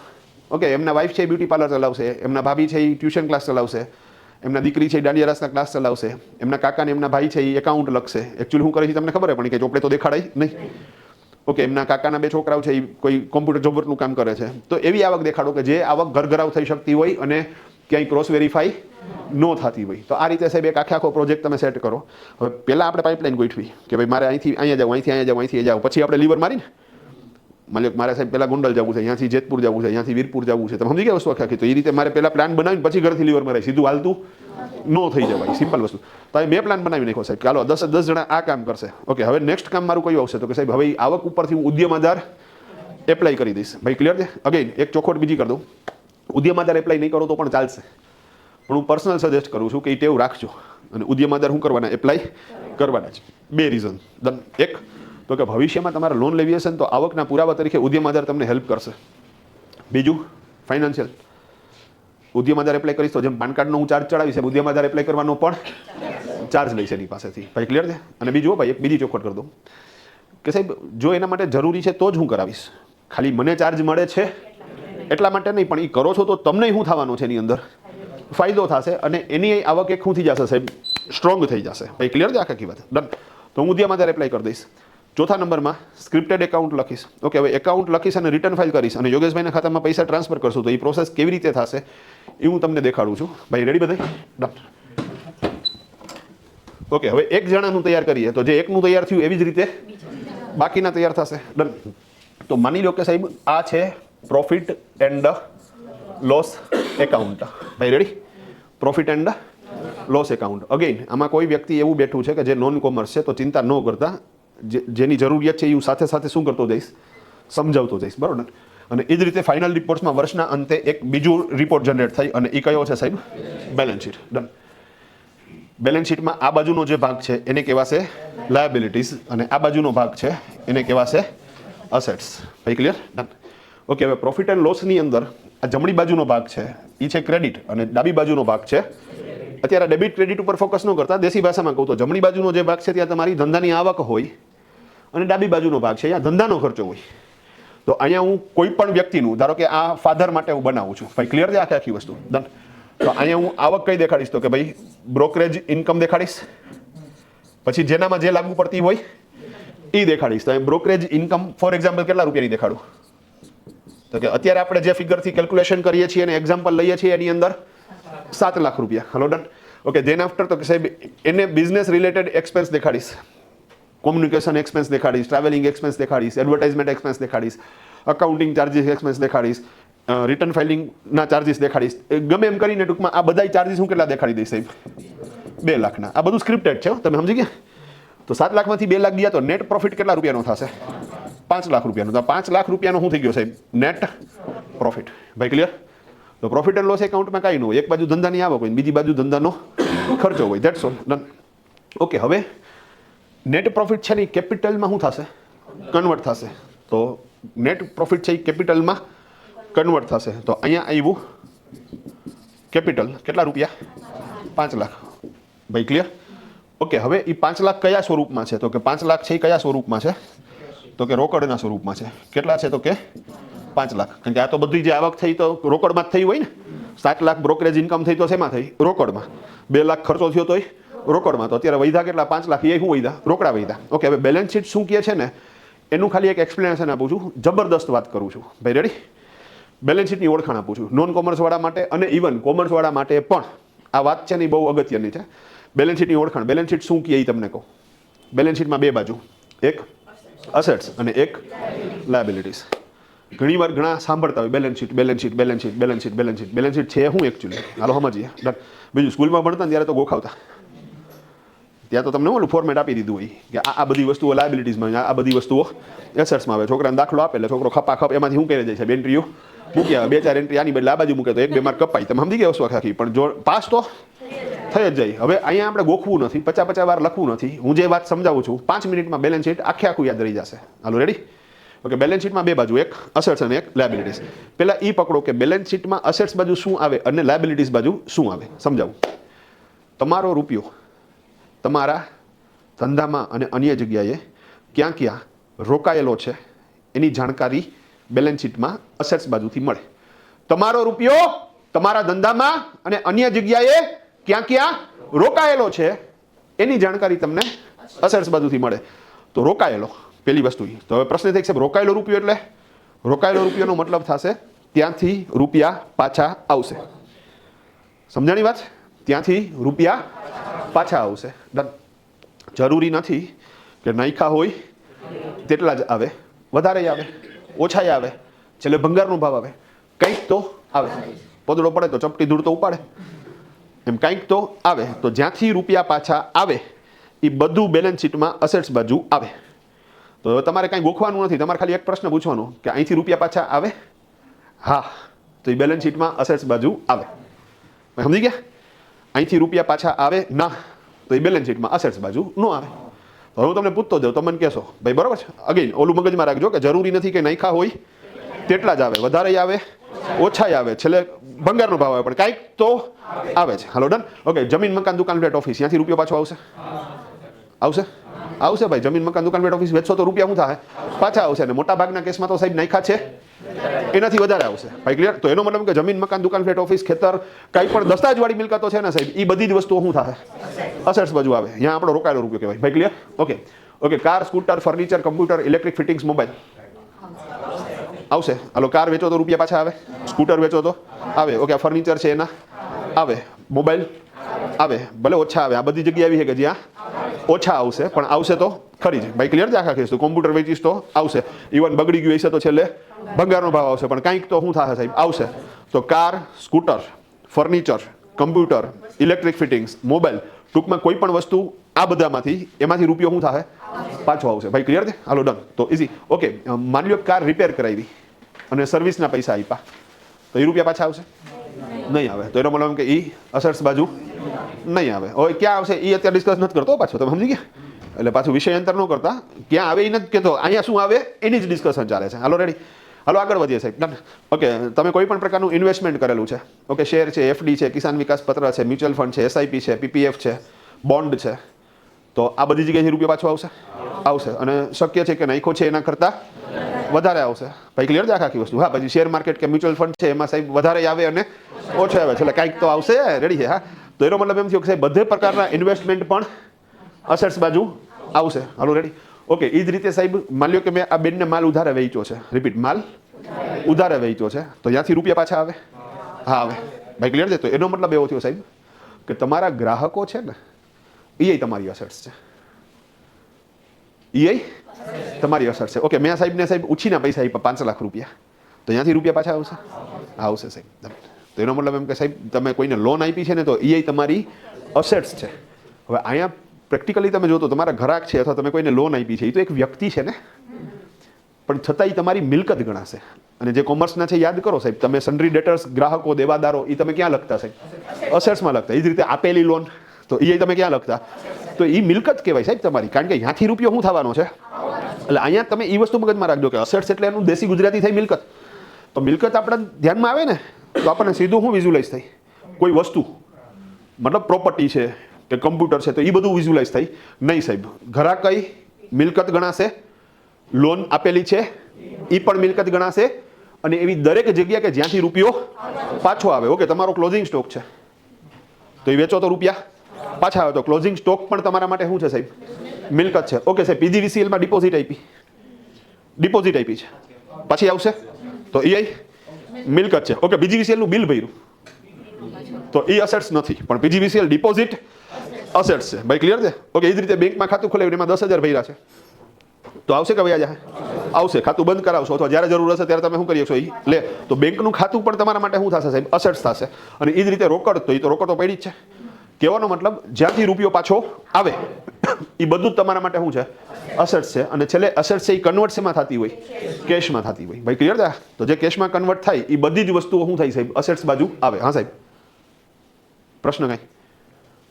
ઓકે એમના વાઈફ છે એ બ્યુટી પાર્લર ચલાવશે, એમના ભાભી છે એ ટ્યુશન ક્લાસ ચલાવશે, એમના દીકરી છે દાંડિયા રસના ક્લાસ ચલાવશે, એમના કાકા ને એમના ભાઈ છે એ એકાઉન્ટ લખશે. એકચ્યુઅલી શું કરે છે તમને ખબર પણ કે ચોપડે તો દેખાડાય નહીં. ઓકે એમના કાકાના 2 છોકરાઓ છે એ કોઈ કોમ્પ્યુટર જોબરનું કામ કરે છે. તો એવી આવક દેખાડો કે જે આવક ઘરઘરાવ થઈ શકતી હોય અને ક્યાંય ક્રોસ વેરીફાઈ ન થતી હોય. તો આ રીતે સાહેબ એક આખો પ્રોજેક્ટ તમે સેટ કરો. હવે પહેલાં આપણે પાઇપલાઇન ગોઠવી કે ભાઈ મારે અહીંથી અહીંયા જાવ, અહીંથી અહીંયા જાવ, અહીંથી જાવ. પછી આપણે લીવર મારીને મારે સાહેબ પહેલાં ગોંડલ જવું છે, અહીંયાથી જેતપુર જવું છે, અહીંયાથી વીરપુર જવું છે. તમે સમજી ગયા વસ્તુ આખી? તો એ રીતે મારે પહેલાં પ્લાન બનાવીને પછી ઘરથી લીવર મરાય, સીધું હાલતું ન થઈ જવાય. સિમ્પલ વસ્તુ. તો મેં પ્લાન બનાવી નાખ્યો સાહેબ કે હાલો 10 જણા આ કામ કરશે. ઓકે હવે નેક્સ્ટ કામ મારું કયું આવશે? તો કે સાહેબ હવે આવક ઉપરથી હું ઉદ્યમ આધાર એપ્લાય કરી દઈશ. ભાઈ ક્લિયર છે? અગેન એક ચોખવટ બીજી કરી દઉં, ઉદ્યમ આધાર એપ્લાય નહીં કરો તો પણ ચાલશે, પણ હું પર્સનલ સજેસ્ટ કરું છું કે એ ટેવ રાખજો. અને ઉદ્યમ આધાર શું કરવાના? એપ્લાય કરવાના છે. 2 રીઝન. એક તો કે ભવિષ્યમાં તમારે લોન લેવી હશે ને તો આવકના પુરાવા તરીકે ઉદ્યમ આધાર તમને હેલ્પ કરશે. બીજું ફાઇનાન્શિયલ. ઉદ્યમ આધાર એપ્લાય કરીશ તો જેમ પાન કાર્ડનો હું ચાર્જ ચડાવીશ ઉદ્યમ આધાર એપ્લાય કરવાનો પણ ચાર્જ લઈશ એની પાસેથી. ભાઈ ક્લિયર છે? અને બીજું ભાઈ એક બીજી ચોખવટ કરી દઉં કે સાહેબ જો એના માટે જરૂરી છે તો જ હું કરાવીશ, ખાલી મને ચાર્જ મળે છે એટલા માટે નહીં, પણ એ કરો છો તો તમને શું થવાનું છે, એની અંદર ફાયદો થશે અને એની આવક એક શું થઈ જશે સાહેબ, સ્ટ્રોંગ થઈ જશે. ભાઈ ક્લિયર છે આખી વાત? ડન. તો હું ઉદ્યામાં ત્યારે એપ્લાય કરી દઈશ. ચોથા નંબરમાં સ્ક્રિપ્ટેડ એકાઉન્ટ લખીશ. ઓકે, હવે એકાઉન્ટ લખીશ અને રિટર્ન ફાઇલ કરીશ અને યોગેશભાઈના ખાતામાં પૈસા ટ્રાન્સફર કરશું. તો એ પ્રોસેસ કેવી રીતે થશે એ હું તમને દેખાડું છું. ભાઈ રેડી બધા? ડન. ઓકે, હવે એક જણાનું તૈયાર કરીએ તો જે એકનું તૈયાર થયું એવી જ રીતે બાકીના તૈયાર થશે. ડન. તો માની લો કે સાહેબ આ છે પ્રોફિટ એન્ડ લોસ એકાઉન્ટ. ભાઈ ready? Profit and loss account. Again આમાં કોઈ વ્યક્તિ એવું બેઠું છે કે જે નોન કોમર્સ છે, તો ચિંતા ન કરતા, જેની જરૂરિયાત છે એ હું સાથે સાથે શું કરતો જઈશ, સમજાવતો જઈશ. બરાબર? અને એ જ રીતે ફાઇનલ રિપોર્ટ્સમાં વર્ષના અંતે એક બીજું રિપોર્ટ જનરેટ થાય અને એ કયો છે સાહેબ? Balance sheet. ડન. બેલેન્સ શીટમાં આ બાજુનો જે ભાગ છે એને કહેવાશે લાયબિલિટીઝ અને આ બાજુનો ભાગ છે એને કહેવાશે અસેટ્સ. ભાઈ ક્લિયર? ડન. ઓકે, હવે પ્રોફિટ એન્ડ લોસની અંદર આ જમણી બાજુનો ભાગ છે એ છે ક્રેડિટ અને ડાબી બાજુનો ભાગ છે, અત્યારે ડેબિટ ક્રેડિટ ઉપર ફોકસ ન કરતા દેશી ભાષામાં કહું તો જમણી બાજુનો જે ભાગ છે ત્યાં તમારી ધંધાની આવક હોય અને ડાબી બાજુનો ભાગ છે અહીંયા ધંધાનો ખર્ચો હોય. તો અહીંયા હું કોઈ પણ વ્યક્તિનું, ધારો કે આ ફાધર માટે હું બનાવું છું. ભાઈ ક્લિયર છે આખી વસ્તુ? ડન. તો અહીંયા હું આવક કઈ દેખાડીશ? તો કે ભાઈ બ્રોકરેજ ઇન્કમ દેખાડીશ, પછી જેનામાં જે લાગુ પડતી હોય એ દેખાડીશ. તો બ્રોકરેજ ઇન્કમ ફોર એક્ઝામ્પલ કેટલા રૂપિયાની દેખાડું? તો કે અત્યારે આપણે જે ફિગરથી કેલ્ક્યુલેશન કરીએ છીએ અને એક્ઝામ્પલ લઈએ છીએ એની અંદર 7 લાખ રૂપિયા. હલો ડન. ઓકે, ધેન આફ્ટર તો કે સાહેબ એને બિઝનેસ રિલેટેડ એક્સપેન્સ દેખાડીશ, કોમ્યુનિકેશન એક્સપેન્સ દેખાડીશ, ટ્રાવેલિંગ એક્સપેન્સ દેખાડીશ, એડવર્ટાઇઝમેન્ટ એક્સપેન્સ દેખાડીશ, અકાઉન્ટિંગ ચાર્જીસ એક્સપેન્સ દેખાડીશ, રિટર્ન ફાઇલિંગના ચાર્જીસ દેખાડીશ. ગમે એમ કરીને ટૂંકમાં આ બધા ચાર્જીસ હું કેટલા દેખાડી દઈશ સાહેબ? 2 લાખના. આ બધું સ્ક્રિપ્ટેડ છે, તમે સમજી ગયા? તો 7 લાખમાંથી 2 લાખ ગયા તો નેટ પ્રોફિટ કેટલા રૂપિયાનો થશે? 5 લાખ રૂપિયાનો. તો 5 લાખ રૂપિયાનો શું થઈ ગયો સાહેબ? Net profit. ભાઈ ક્લિયર? તો પ્રોફિટ એન્ડ લોસ એકાઉન્ટમાં કાંઈ ન હોય, એક બાજુ ધંધાની આવક હોય બીજી બાજુ ધંધાનો ખર્ચો હોય. That's all. ડન. ઓકે, હવે નેટ પ્રોફિટ છે ને એ કેપિટલમાં શું થશે? કન્વર્ટ થશે. તો નેટ પ્રોફિટ છે એ કેપિટલમાં કન્વર્ટ થશે. તો અહીંયા આવ્યું કેપિટલ કેટલા રૂપિયા? 5 લાખ. ભાઈ ક્લિયર? ઓકે, હવે એ 5 લાખ કયા સ્વરૂપમાં છે? તો કે 5 લાખ છે એ કયા સ્વરૂપમાં છે? તો કે રોકડના સ્વરૂપમાં છે. કેટલા છે? તો કે 5 લાખ. કારણ કે આ તો બધી જે આવક થઈ તો રોકડમાં જ થઈ હોય ને. 7 લાખ બ્રોકરેજ ઇન્કમ થઈ તો શેમાં થઈ? રોકડમાં. 2 લાખ ખર્ચો થયો તોય રોકડમાં. તો અત્યારે વૈધા કેટલા? 5 લાખ. એ શું વૈધા? રોકડા વૈધા. ઓકે, હવે બેલેન્સ શીટ શું કહે છે ને એનું ખાલી એક એક્સપ્લેનેશન આપું છું, જબરદસ્ત વાત કરું છું. ભાઈ રેડી? બેલેન્સ શીટની ઓળખાણ આપું છું નોન કોમર્સવાળા માટે અને ઇવન કોમર્સવાળા માટે પણ આ વાત છે ને બહુ અગત્યની છે. બેલેન્સ શીટની ઓળખાણ. બેલેન્સ શીટ શું કહે એ તમને કહું. બેલેન્સ શીટમાં 2 બાજુ, એક અસેટ્સ અને એક લાયબિલિટીઝ. ઘણી વાર ઘણા સાંભળતા હોય balance sheet, balance sheet, balance sheet, balance sheet, balance sheet. Balance sheet છે શું એકચ્યુઅલી? હાલો સમજીએ. બીજું સ્કૂલમાં ભણતા ત્યારે તો ગોખાવતા, ત્યાં તો તમને ઓલું ફોર્મેટ આપી દીધું હોય કે આ બધી વસ્તુઓ લાયબિલિટીઝમાં, આ બધી વસ્તુઓ એસેટ્સમાં આવે. છોકરાને દાખલો આપે એટલે છોકરો ખપા ખપ એમાંથી શું કરે જાય છે? એન્ટ્રીઓ મૂકી આવે. 2-4 એન્ટ્રી આની બદલે આ બાજુ મૂકે તો 1-2 માર્ક કપાય. તમે સમજી ગયા વસ્તુ આખી. પણ જો પાસ તો થઈ જ જાય. હવે અહીંયા આપણે ગોખવું નથી, 50 વાર લખવું નથી. હું જે વાત સમજાવું છું 5 મિનિટમાં બેલેન્સ શીટ આખું યાદ રહી જશે. હાલો રેડી? ઓકે, બેલેન્સ શીટમાં 2 બાજુ, એક અસેટ્સ અને એક લાયબિલિટીઝ. પહેલા એ પકડો કે બેલેન્સ શીટમાં અસેટ્સ બાજુ શું આવે અને લાયબિલિટીઝ બાજુ શું આવે. સમજાવું. તમારો રૂપિયો તમારા ધંધામાં અને અન્ય જગ્યાએ ક્યાં ક્યાં રોકાયેલો છે એની જાણકારી બેલેન્સ શીટમાં અસેટ્સ બાજુથી મળે. તમારો રૂપિયો તમારા ધંધામાં અને અન્ય જગ્યાએ ક્યાં ક્યાં રોકાયેલો છે એની જાણકારી તમને અસેટ્સ બાજુથી મળે. તો રોકાયેલો પહેલી વસ્તુ. તો હવે પ્રશ્ન થાય છે રોકાયેલો રૂપિયો એટલે? રોકાયેલો રૂપિયાનો મતલબ થશે ત્યાંથી રૂપિયા પાછા આવશે. સમજાણી વાત? ત્યાંથી રૂપિયા પાછા આવશે. ડન. જરૂરી નથી કે નાયખા હોય તેટલા જ આવે, વધારે આવે, ઓછા આવે, છેલ્લે ભંગારનો ભાવ આવે, કંઈક તો આવે. પદડો પડે તો ચપટી ધૂળ તો ઉપાડે, એમ કંઈક તો આવે. તો જ્યાંથી રૂપિયા પાછા આવે એ બધું બેલેન્સ શીટમાં અસેટ્સ બાજુ આવે. તો હવે તમારે કાંઈ ગોખવાનું નથી, તમારે ખાલી એક પ્રશ્ન પૂછવાનો કે અહીંથી રૂપિયા પાછા આવે? હા, તો એ બેલેન્સ શીટમાં અસેટ્સ બાજુ આવે. સમજી ગયા? અહીંથી રૂપિયા પાછા આવે ના, તો એ બેલેન્સ શીટમાં અસેટ્સ બાજુ ન આવે. તો હું તમને પૂછતો જાઉં, તમે મને કહેશો ભાઈ બરોબર છે. અગેન ઓલું મગજમાં રાખજો કે જરૂરી નથી કે નાયખા હોય તેટલા જ આવે, વધારે આવે, ઓછા આવે, છેલ્લે ભંગારનો ભાવ આવે, પણ કાંઈક તો આવે છે. હાલો ડન. ઓકે, જમીન મકાન દુકાન ફ્લેટ ઓફિસ ત્યાંથી રૂપિયો પાછો આવશે? આવશે? આવશે ભાઈ. જમીન મકાન દુકાન વેટ ઓફિસ વેચશો તો રૂપિયા શું થાય? પાછા આવશે. અને મોટા ભાગના કેસમાં તો સાહેબ નાખ્યા છે એનાથી વધારે આવશે ભાઈ. ક્લિયર? તો એનો મતલબ કે જમીન મકાન દુકાન ફ્લેટ ઓફિસ ખેતર કાંઈ પણ દસ્તાવેજવાળી મિલકતો છે ને સાહેબ, એ બધી જ વસ્તુઓ શું થાય? અસેટ્સ બાજુ આવે. અહીંયા આપણો રોકાયેલો રૂપિયો કહેવાય ભાઈ. Clear? Okay okay. Car, scooter, furniture, computer, electric fittings, mobile આવશે. હાલો, કાર વેચો તો રૂપિયા પાછા આવે, સ્કૂટર વેચો તો આવે. ઓકે, ફર્નિચર છે એના આવે, મોબાઈલ આવે, ભલે ઓછા આવે. આ બધી જગ્યા એવી છે કે જ્યાં ઓછા આવશે, પણ આવશે તો ખરી જ ભાઈ. ક્લિયર? આખા કહીશ તો કોમ્પ્યુટર વેચીશ તો આવશે. ઇવન બગડી ગયું હશે તો છેલ્લે ભંગારનો ભાવ આવશે, પણ કંઈક તો શું થશે સાહેબ? આવશે. તો car, scooter, furniture, computer, electric fittings, mobile, ટૂંકમાં કોઈ પણ વસ્તુ આ બધામાંથી એમાંથી રૂપિયો શું થશે? પાછો આવશે ભાઈ. ક્લિયર છે? હાલો ડન. તો ઇઝી. ઓકે, માની લો કાર રિપેર કરાવી અને સર્વિસના પૈસા આપ્યા, તો એ રૂપિયા પાછા આવશે? નહીં આવે. તો એનો મતલબ કે એ અસેટ્સ બાજુ નહીં આવે. હવે ક્યાં આવશે એ અત્યારે ડિસ્કસ નથી કરતો પાછો, તમે સમજી ગયા? એટલે પાછું વિષય અંતર ન કરતા, ક્યાં આવે એ નથી કહેતો, અહીંયા શું આવે એની જ ડિસ્કશન ચાલે છે. હાલો રેડી? હાલો આગળ વધીએ સાહેબ. ડન. ઓકે, તમે કોઈ પણ પ્રકારનું ઇન્વેસ્ટમેન્ટ કરેલું છે, ઓકે, શેર છે, એફડી છે, કિસાન વિકાસ પત્ર છે, મ્યુચ્યુઅલ ફંડ છે, એસઆઈપી છે, પીપીએફ છે, બોન્ડ છે, તો આ બધી જગ્યાએથી રૂપિયા પાછો આવશે? આવશે. અને શક્ય છે કે નાખો છે એના કરતાં વધારે આવશે ભાઈ. ક્લિયર છે આખી વસ્તુ? હા. પછી શેર માર્કેટ કે મ્યુચ્યુઅલ ફંડ છે એમાં સાહેબ વધારે આવે અને ઓછો આવે છે, એટલે કાંઈક તો આવશે. રેડી છે? હા. તો એનો મતલબ એમ થયો કે સાહેબ બધે પ્રકારના ઇન્વેસ્ટમેન્ટ પણ અસેટ્સ બાજુ આવશે. હાલો રેડી? ઓકે, એ જ રીતે સાહેબ માની લો કે મેં આ બેનને માલ ઉધારે વેચ્યો છે, રિપીટ, માલ ઉધારે વેચ્યો છે, તો ત્યાંથી રૂપિયા પાછા આવે? હા આવે ભાઈ. ક્લિયર છે? તો એનો મતલબ એવો થયો સાહેબ કે તમારા ગ્રાહકો છે ને એ તમારી અસેટ્સ છે, એ તમારી અસર છે. ઓકે, મેં સાહેબને સાહેબ ઉછીના પૈસા આપ્યા 5 લાખ રૂપિયા, તો ત્યાંથી રૂપિયા પાછા આવશે? આવશે સાહેબ. તો એનો મતલબ એમ કે સાહેબ તમે કોઈને લોન આપી છે ને તો એ તમારી અસેટ્સ છે. હવે અહીંયા પ્રેક્ટિકલી તમે જો તો તમારા ઘરાક છે અથવા તમે કોઈને લોન આપી છે, એ તો એક વ્યક્તિ છે ને, પણ છતાં એ તમારી મિલકત ગણાશે. અને જે કોમર્સના છે યાદ કરો સાહેબ, તમે સન્ડ્રી ડેટર્સ, ગ્રાહકો, દેવાદારો, એ તમે ક્યાં લખતા સાહેબ? અસેટ્સમાં લખતા. એ જ રીતે આપેલી લોન તો એ તમે ક્યાં લખતા? તો એ મિલકત કહેવાય સાહેબ તમારી, કારણ કે ત્યાંથી રૂપિયો શું થવાનો છે? એટલે અહીંયા તમે એ વસ્તુ મગજમાં રાખજો કે અસેટ્સ એટલે એનું દેશી ગુજરાતી થાય મિલકત. તો મિલકત આપણા ધ્યાનમાં આવે ને તો આપણને સીધું શું વિઝ્યુલાઇઝ થાય? કોઈ વસ્તુ, મતલબ પ્રોપર્ટી છે કે કમ્પ્યુટર છે, તો એ બધું વિઝ્યુલાઇઝ થાય નહીં સાહેબ. ઘરાક કઈ મિલકત ગણાશે, લોન આપેલી છે એ પણ મિલકત ગણાશે, અને એવી દરેક જગ્યા કે જ્યાંથી રૂપિયો પાછો આવે. ઓકે, તમારો ક્લોઝિંગ સ્ટોક છે તો એ વેચો તો રૂપિયા પાછા આવે, તો ક્લોઝિંગ સ્ટોક પણ તમારા માટે શું છે સાહેબ? મિલકત છે. ઓકે સાહેબ, પીજીવીસીએલમાં ડિપોઝિટ આપી છે, પછી આવશે તો એ મિલકત છે. ઓકે, પીજીવીસીએલનું બિલ ભર્યું તો એ અસેટ્સ નથી, પણ પીજીવીસીએલ ડિપોઝિટ અસેટ્સ છે ભાઈ. ક્લિયર છે? ઓકે, એ જ રીતે બેંકમાં ખાતું ખોલાવ્યું, એમાં 10,000 ભર્યા છે, તો આવશે કે ભાઈ? આવશે. ખાતું બંધ કરાવશો અથવા જ્યારે જરૂર હશે ત્યારે તમે શું કરી શકશો? એ લે. તો બેંકનું ખાતું પણ તમારા માટે શું થશે સાહેબ? અસેટ્સ થશે. અને એ જ રીતે રોકડ, તો એ તો રોકડ તો પડી જ છે. કહેવાનો મતલબ જ્યાંથી રૂપિયો પાછો આવે એ બધું જ તમારા માટે શું છે? અસેટ્સ છે. અને છેલ્લે અસેટ્સ છે એ કન્વર્ટ શેમાં થતી હોય? કેશમાં થતી હોય ભાઈ. ક્લિયર છે? તો જે કેશમાં કન્વર્ટ થાય એ બધી જ વસ્તુઓ શું થાય સાહેબ? અસેટ્સ બાજુ આવે. હા સાહેબ, પ્રશ્ન કાંઈ?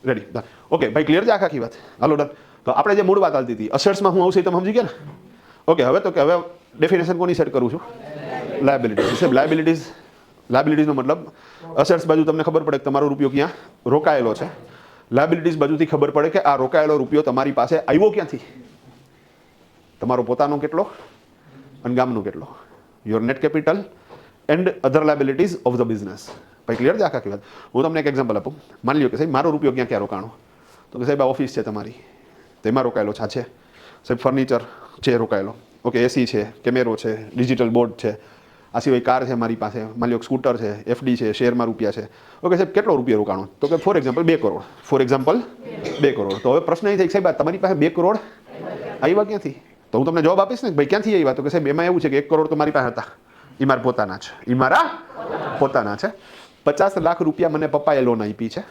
રેડી? ઓકે ભાઈ, ક્લિયર છે આખી વાત? હાલો ડન. તો આપણે જે મૂળ વાત ચાલતી હતી અસેટ્સમાં હું આવશે તમે સમજી ગયા ને? ઓકે, હવે તો કે હવે ડેફિનેશન કોની સેટ કરું છું? લાયબિલિટીઝ. સાહેબ લાયબિલિટીઝનો મતલબ અસેટ્સ બાજુ તમને ખબર પડે કે તમારો રૂપિયો ક્યાં રોકાયેલો છે, લાયબિલિટીઝ બાજુથી ખબર પડે કે આ રોકાયેલો રૂપિયો તમારી પાસે આવ્યો ક્યાંથી, તમારો પોતાનો કેટલો અને ગામનો કેટલો, your net capital and other liabilities of the business. ભાઈ ક્લિયર છે આખી વાત? હું તમને એક એક્ઝામ્પલ આપું. માની લો કે સાહેબ મારો રૂપિયો ક્યાં રોકાણો, તો કે સાહેબ આ ઓફિસ છે તમારી, તેમાં રોકાયેલો છે સાહેબ, ફર્નિચર છે રોકાયેલો, ઓકે, એસી છે, કેમેરો છે, ડિજિટલ બોર્ડ છે, આ સિવાય કાર છે મારી પાસે, માની લો સ્કૂટર છે, એફડી છે, શેરમાં રૂપિયા છે. ઓકે સાહેબ, કેટલો રૂપિયા રોકાણો? તો કે for example 2 crore. For example 2 crore. તો હવે પ્રશ્ન એ થાય કે સાહેબ તમારી પાસે 2 કરોડ આવ્યા ક્યાંથી? તો હું તમને જવાબ આપીશ ને ભાઈ ક્યાંથી આવ્યા? તો કે સાહેબ એમાં એવું છે કે 1 કરોડ તો મારી પાસે હતા, એ મારા પોતાના છે, એ મારા પોતાના છે. 50 લાખ રૂપિયા મને પપ્પાએ લોન આપી છે,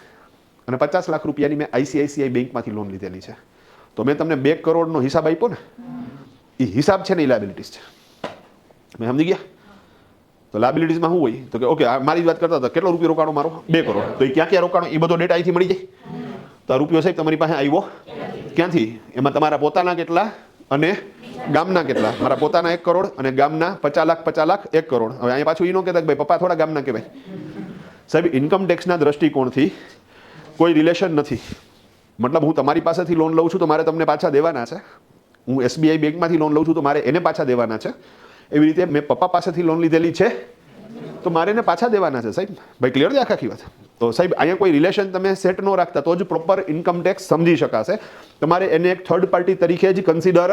અને 50 લાખ રૂપિયાની મેં આઈસીઆઈસીઆઈ બેંકમાંથી લોન લીધેલી છે. તો મેં તમને 2 કરોડનો હિસાબ આપ્યો ને, એ હિસાબ છે ને એ લાયબિલિટીઝ છે. મેં સમજી ગયા? તો લાયબિલિટીઝમાં શું હોય? તો કે ઓકે, મારી વાત કરતા હતા કેટલો રૂપિયો રોકાણો મારો? 2 કરોડ. તો એ ક્યાં ક્યાં રોકાણો એ બધો ડેટા અહીંથી મળી જાય. તો આ રૂપિયો સાહેબ તમારી પાસે આવ્યો ક્યાંથી? એમાં તમારા પોતાના કેટલા અને ગામના કેટલા? મારા પોતાના 1 કરોડ અને ગામના 50 લાખ 1 કરોડ. હવે અહીંયા પાછું એ ન કહેતા કે ભાઈ પપ્પા થોડા ગામના કહેવાય. સાહેબ ઇન્કમ ટેક્સના દ્રષ્ટિકોણથી કોઈ રિલેશન નથી. મતલબ હું તમારી પાસેથી લોન લઉં છું તો મારે તમને પાછા દેવાના છે, હું SBI બેંકમાંથી લોન લઉં છું તો મારે એને પાછા દેવાના છે, એવી રીતે મેં પપ્પા પાસેથી લોન લીધેલી છે તો મારે એને પાછા દેવાના છે સાહેબ. ભાઈ ક્લિયર છે આખી વાત? તો સાહેબ અહીંયા કોઈ રિલેશન તમે સેટ ન રાખતા તો જ પ્રોપર ઇન્કમ ટેક્સ સમજી શકાશે. તમારે એને એક થર્ડ પાર્ટી તરીકે જ કન્સિડર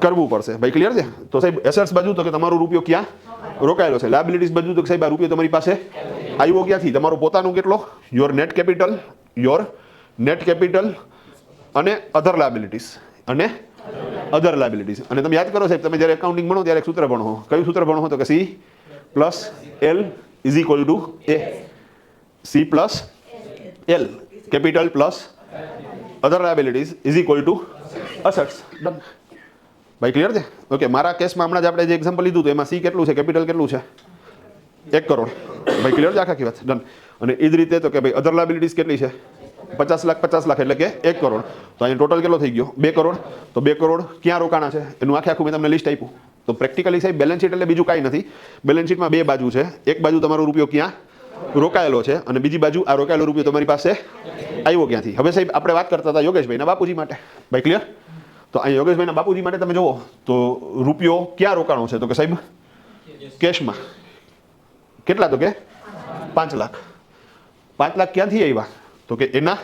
કરવું પડશે. ભાઈ ક્લિયર છે? તો સાહેબ એસેટ્સ બાજુ તો કે તમારો રૂપિયો ક્યાં રોકાયેલો છે, લાયબિલિટીઝ બાજુ તો કે સાહેબ આ રૂપિયો તમારી પાસે આવ્યો ક્યાંથી, તમારો પોતાનો કેટલો, યોર નેટ કેપિટલ અને અધર લાયબિલિટીઝ અને તમે યાદ કરો સાહેબ, તમે જ્યારે એકાઉન્ટિંગ ભણો ત્યારે એક સૂત્ર ભણો. કયું સૂત્ર ભણો? તો કે C+L is equal to A. C+L capital plus other liabilities is equal to assets. Done. ભાઈ ક્લિયર છે? ઓકે. મારા કેસમાં હમણાં જ આપણે જે એક્ઝામ્પલ લીધું તો એમાં C કેટલું છે, કેપિટલ કેટલું છે, 1 કરોડ. ભાઈ ક્લિયર છે આખી વાત? ડન. અને એ જ રીતે તો કે ભાઈ અધર લાયબિલિટીઝ કેટલી છે, 50 લાખ એટલે કે 1 કરોડ. તો અહીંયા ટોટલ કેટલો થઈ ગયો, 2 કરોડ. તો 2 કરોડ ક્યાં રોકાણા છે એનું આખું મેં તમને લિસ્ટ આપ્યું. તો પ્રેક્ટિકલી સાહેબ બેલેન્સ શીટ એટલે બીજું કાંઈ નથી. બેલેન્સ શીટમાં 2 બાજુ છે. એક બાજુ તમારો રૂપિયો ક્યાં રોકાયેલો છે અને બીજી બાજુ આ રોકાયેલો રૂપિયો તમારી પાસે આવ્યો ક્યાંથી. હવે સાહેબ આપણે વાત કરતા હતા યોગેશભાઈના બાપુજી માટે. ભાઈ ક્લિયર? તો અહીંયા યોગેશભાઈના બાપુજી માટે તમે જુઓ તો રૂપિયો ક્યાં રોકાણો છે, તો કે સાહેબ કેશમાં. કેટલા? તો કે 5 લાખ. 5 લાખ ક્યાંથી આવ્યા? તો કે એના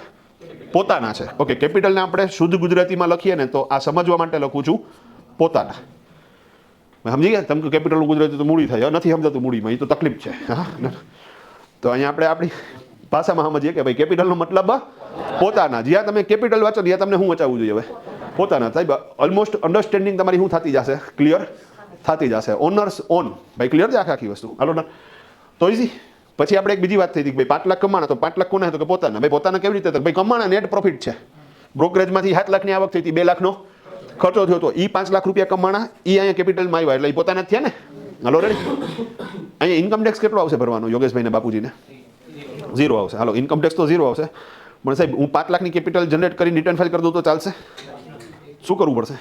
પોતાના છે. ઓકે. કેપિટલને આપણે શુદ્ધ ગુજરાતીમાં લખીએ ને તો આ સમજવા માટે લખું છું પોતાના. સમજી ગયા? તમે કેપિટલનું ગુજરાતી તો મૂડી થાય, નથી સમજાતું મૂડીમાં, એ તો તકલીફ છે. હા. તો અહીંયા આપણે આપણી ભાષામાં સમજીએ કે ભાઈ કેપિટલનો મતલબ પોતાના. જ્યાં તમે કેપિટલ વાંચો ત્યાં તમને શું વચાવવું જોઈએ? હવે પોતાના. સાહેબ ઓલમોસ્ટ અન્ડરસ્ટેન્ડિંગ તમારી શું થતી જશે? ક્લિયર થતી જશે. Owners on. ભાઈ ક્લિયર છે આખી વસ્તુ? હાલો ડન. તો ઇઝી. પછી આપણે એક બીજી વાત થઈ હતી કે ભાઈ 5 લાખ કમાણા, તો 5 લાખ કોને? તો કે પોતાના. ભાઈ પોતાના કેવી રીતે? ભાઈ કમાણા નેટ પ્રોફિટ છે. બ્રોકરેજમાંથી 7 લાખની આવક થઈ હતી, 2 લાખનો ખર્ચો થયો તો એ 5 લાખ રૂપિયા કમાણા, એ અહીંયા કેપિટલમાં આવ્યા એટલે એ પોતાના જ થયા ને. હાલો રેડી. અહીંયા ઇન્કમ ટેક્સ કેટલો આવશે ભરવાનો યોગેશભાઈને બાપુજીને? 0 આવશે. હાલો ઇન્કમ ટેક્સ તો 0 આવશે. પણ સાહેબ હું 5 લાખની કેપિટલ જનરેટ કરીને રિટર્ન ફાઇલ કરી દઉં તો ચાલશે? શું કરવું પડશે?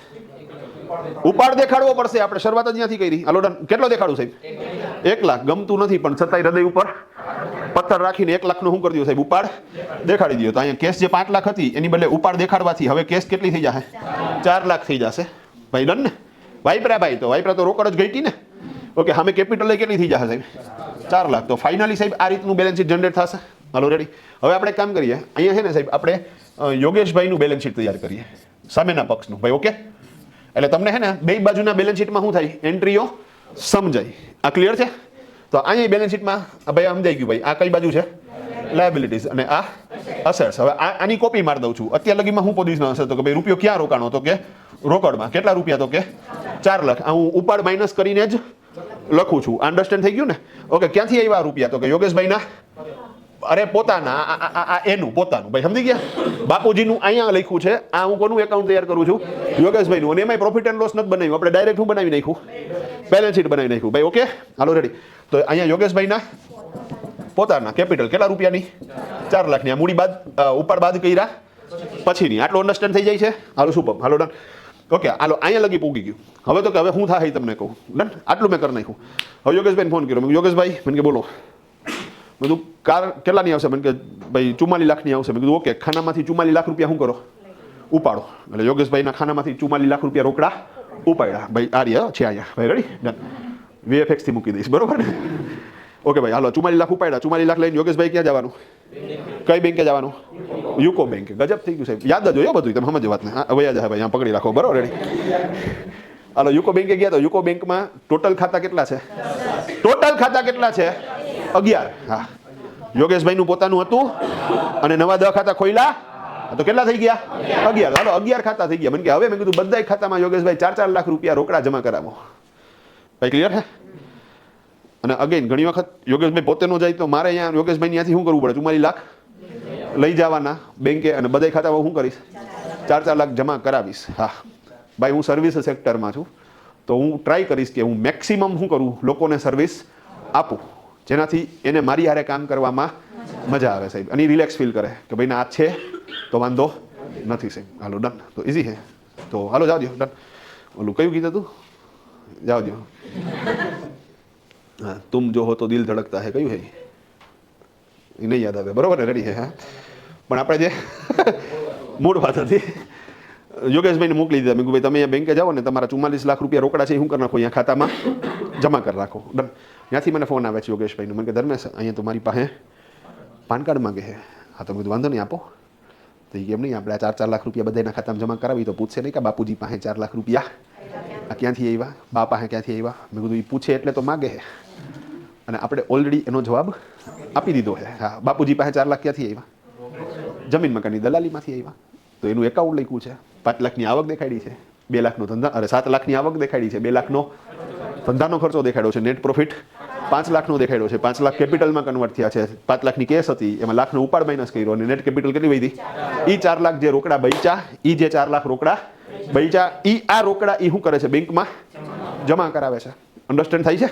ઉપાડ દેખાડવો પડશે. આપણે શરૂઆત જ ત્યાંથી કરી. હાલો ડન. કેટલો દેખાડું સાહેબ? 1 લાખ. ગમતું નથી પણ છતાંય હૃદય ઉપર પથ્થર રાખીને 1 લાખનો શું કરી દો સાહેબ? ઉપાડ દેખાડી દો. તો અહીંયા કેસ જે 5 લાખ હતી એની બદલે ઉપાડ દેખાડવાથી હવે કેસ કેટલી થઈ જશે? 4 લાખ થઈ જશે. ભાઈ ડન ને? વાઇપરા ભાઈ તો વાઇપરા તો રોકડ જ ગઈ ને. ઓકે. સામે કેપિટલ કેટલી થઈ જશે સાહેબ? 4 લાખ. તો ફાઇનલી સાહેબ આ રીતનું બેલેન્સ શીટ જનરેટ થશે. હાલો રેડી. હવે આપણે કામ કરીએ. અહીંયા છે ને સાહેબ આપણે યોગેશભાઈનું બેલેન્સ શીટ તૈયાર કરીએ, સામેના પક્ષનું. ભાઈ ઓકે. એટલે તમને છે ને બે બાજુના બેલેન્સ શીટમાં શું થાય? એન્ટ્રીઓ સમજાય. આ ક્લિયર છે? તો અહીંયા બેલેન્સ શીટમાં ભાઈ સમજાઈ ગયું. ભાઈ આ કઈ બાજુ છે? લાયબિલિટીઝ અને આ અસેટ્સ. હવે આની કોપી મારી દઉં છું. અત્યાર લગીમાં હું પોઝિશન હશે તો કે ભાઈ રૂપિયો ક્યાં રોકાણો? તો કે રોકડમાં. કેટલા રૂપિયા? તો કે 4 લાખ. આ હું ઉપાડ માઇનસ કરીને જ લખું છું. અન્ડરસ્ટેન્ડ થઈ ગયું ને? ઓકે. ક્યાંથી આવ્યા રૂપિયા? તો કે યોગેશભાઈના અરે પોતાના. આ એનું પોતાનું. ભાઈ સમજી ગયા? બાપુજીનું અહીંયા લખ્યું છે. આ હું કોનું એકાઉન્ટ તૈયાર કરું છું? યોગેશભાઈનું. અને એમાંય પ્રોફિટ એન્ડ લોસ નથી બનાવ્યું આપણે, ડાયરેક્ટ હું બનાવી નાખ્યું? બેલેન્સ શીટ બનાવી નાખ્યું. ભાઈ ઓકે. હાલો રેડી. તો અહીંયા યોગેશભાઈના પોતાના કેપિટલ કેટલા રૂપિયાની? 4 લાખની. આ મૂડી બાદ ઉપાડ બાદ કર્યા પછીની. આટલું અન્ડરસ્ટેન્ડ થઈ જાય છે? હાલો સુપર. હાલો ડન. ઓકે. હાલો અહીંયા લગી પૂગી ગયું. હવે તો કે હવે હું થાય તમને કહું. ડન. આટલું મેં કરી નાખ્યું. હવે યોગેશભાઈને ફોન કર્યો. મેં યોગેશભાઈ મને કે બોલો. મેં કીધું કાર કેટલાની આવશે? મને કે ભાઈ 44 લાખની આવશે. મેં કીધું ઓકે. ખાનામાંથી 44 લાખ રૂપિયા શું કરો? ઉપાડો. એટલે યોગેશભાઈના ખાનામાંથી 44 લાખ રૂપિયા રોકડા ઉપાડ્યા. ભાઈ આ રહ્યા છે અહીંયા. ભાઈ રેડી? ડન. VFX થી મૂકી દઈશ. બરોબર ને? ઓકે ભાઈ હાલો 44 લાખ ઉપાડ્યા. 44 લાખ લઈને યોગેશભાઈ ક્યાં જવાનું? કઈ બેંકે જવાનું? યુકો બેંકે. ગજબ થઈ ગયું સાહેબ. યાદ જ હોય બધું. તમે સમજો વાતને. હવે યાદ ભાઈ અહીંયા પકડી રાખો. બરોબર રેડી? હાલો યુકો બેંકે ગયા તો યુકો બેંકમાં ટોટલ ખાતા કેટલા છે? ટોટલ ખાતા કેટલા છે? 11. હા. યોગેશભાઈનું પોતાનું હતું અને નવા 10 ખાતા ખોલ્યા તો કેટલા થઈ ગયા? 11. હાલો 11 ખાતા થઈ ગયા. મને કે હવે મેં કીધું બધાય ખાતામાં યોગેશભાઈ 4-4 લાખ રૂપિયા રોકડા જમા કરાવો. ભાઈ ક્લિયર છે? અને અગેન ઘણી વખત યોગેશભાઈ પોતે નો જાય તો મારે અહીંયા યોગેશભાઈ ત્યાંથી શું કરવું પડે? 44 લાખ લઈ જવાના બેંકે અને બધાય ખાતામાં શું કરીશ? 4-4 લાખ જમા કરાવીશ. હા ભાઈ હું સર્વિસ સેક્ટરમાં છું તો હું ટ્રાય કરીશ કે હું મેક્સિમમ શું કરું? લોકોને સર્વિસ આપું જેનાથી એને મારી હારે કામ કરવામાં મજા આવે સાહેબ. અને રિલેક્સ ફીલ કરે કે ભાઈ ના આ છે તો વાંધો નથી સાહેબ. હાલો ડન. તો ઇઝી છે. તો હાલો જાવ દો. ડન. ઓલું કયું કીધું તું? જાવ દો. हाँ तुम जो हो तो दिल धड़कता है कયું है એ નહીં યાદ આવે? બરોબર ને? રેડી છે? હા પણ આપણે જે મૂળ વાત હતી. યોગેશભાઈને મોકલી દીધા. મેં કીધું ભાઈ તમે અહીંયા બેંકે જાઓ ને તમારા 44 લાખ રૂપિયા રોકડા છે એ શું કરી નાખો અહીંયા ખાતામાં જમા કરી રાખો. ડન. ત્યાંથી મને ફોન આવે છે યોગેશભાઈનો. મને કે ધર્મેશ અહીંયા તમારી પાસે પાન કાર્ડ માંગે છે. હા તો મેં કીધું વાંધો નહીં આપો. તો એ કેમ નહીં આપણે આ 4 લાખ રૂપિયા બધાના ખાતામાં જમા કરાવી તો પૂછશે નહીં કે બાપુજી પાસે 4 લાખ રૂપિયા આ ક્યાંથી આવ્યા, બા પાસે ક્યાંથી આવ્યા. મેં કીધું એ પૂછે એટલે તો માગે છે અને આપણે ઓલરેડી એનો જવાબ આપી દીધો છે. હા બાપુજી પાસે 4 લાખ ક્યાંથી આવ્યા? જમીન મકાનની દલાલીમાંથી આવ્યા. તો એનું એકાઉન્ટ લખ્યું છે. 5 લાખની આવક દેખાડી છે, 2 લાખનો ધંધા 7 લાખની આવક દેખાડી છે, 2 લાખનો ધંધાનો ખર્ચો દેખાડ્યો છે, નેટ પ્રોફિટ 5 લાખનો દેખાડ્યો છે, 5 લાખ કેપિટલમાં કન્વર્ટ થયા છે, 5 લાખની કેસ હતી એમાં લાખનો ઉપાડ માઇનસ કર્યો અને નેટ કેપિટલ કેટલી વધી? એ 4 લાખ જે રોકડા બચ્યા, એ જે 4 લાખ રોકડા બચ્યા એ આ રોકડા એ શું કરે છે? બેંકમાં જમા કરાવે છે. અન્ડરસ્ટેન્ડ થાય છે?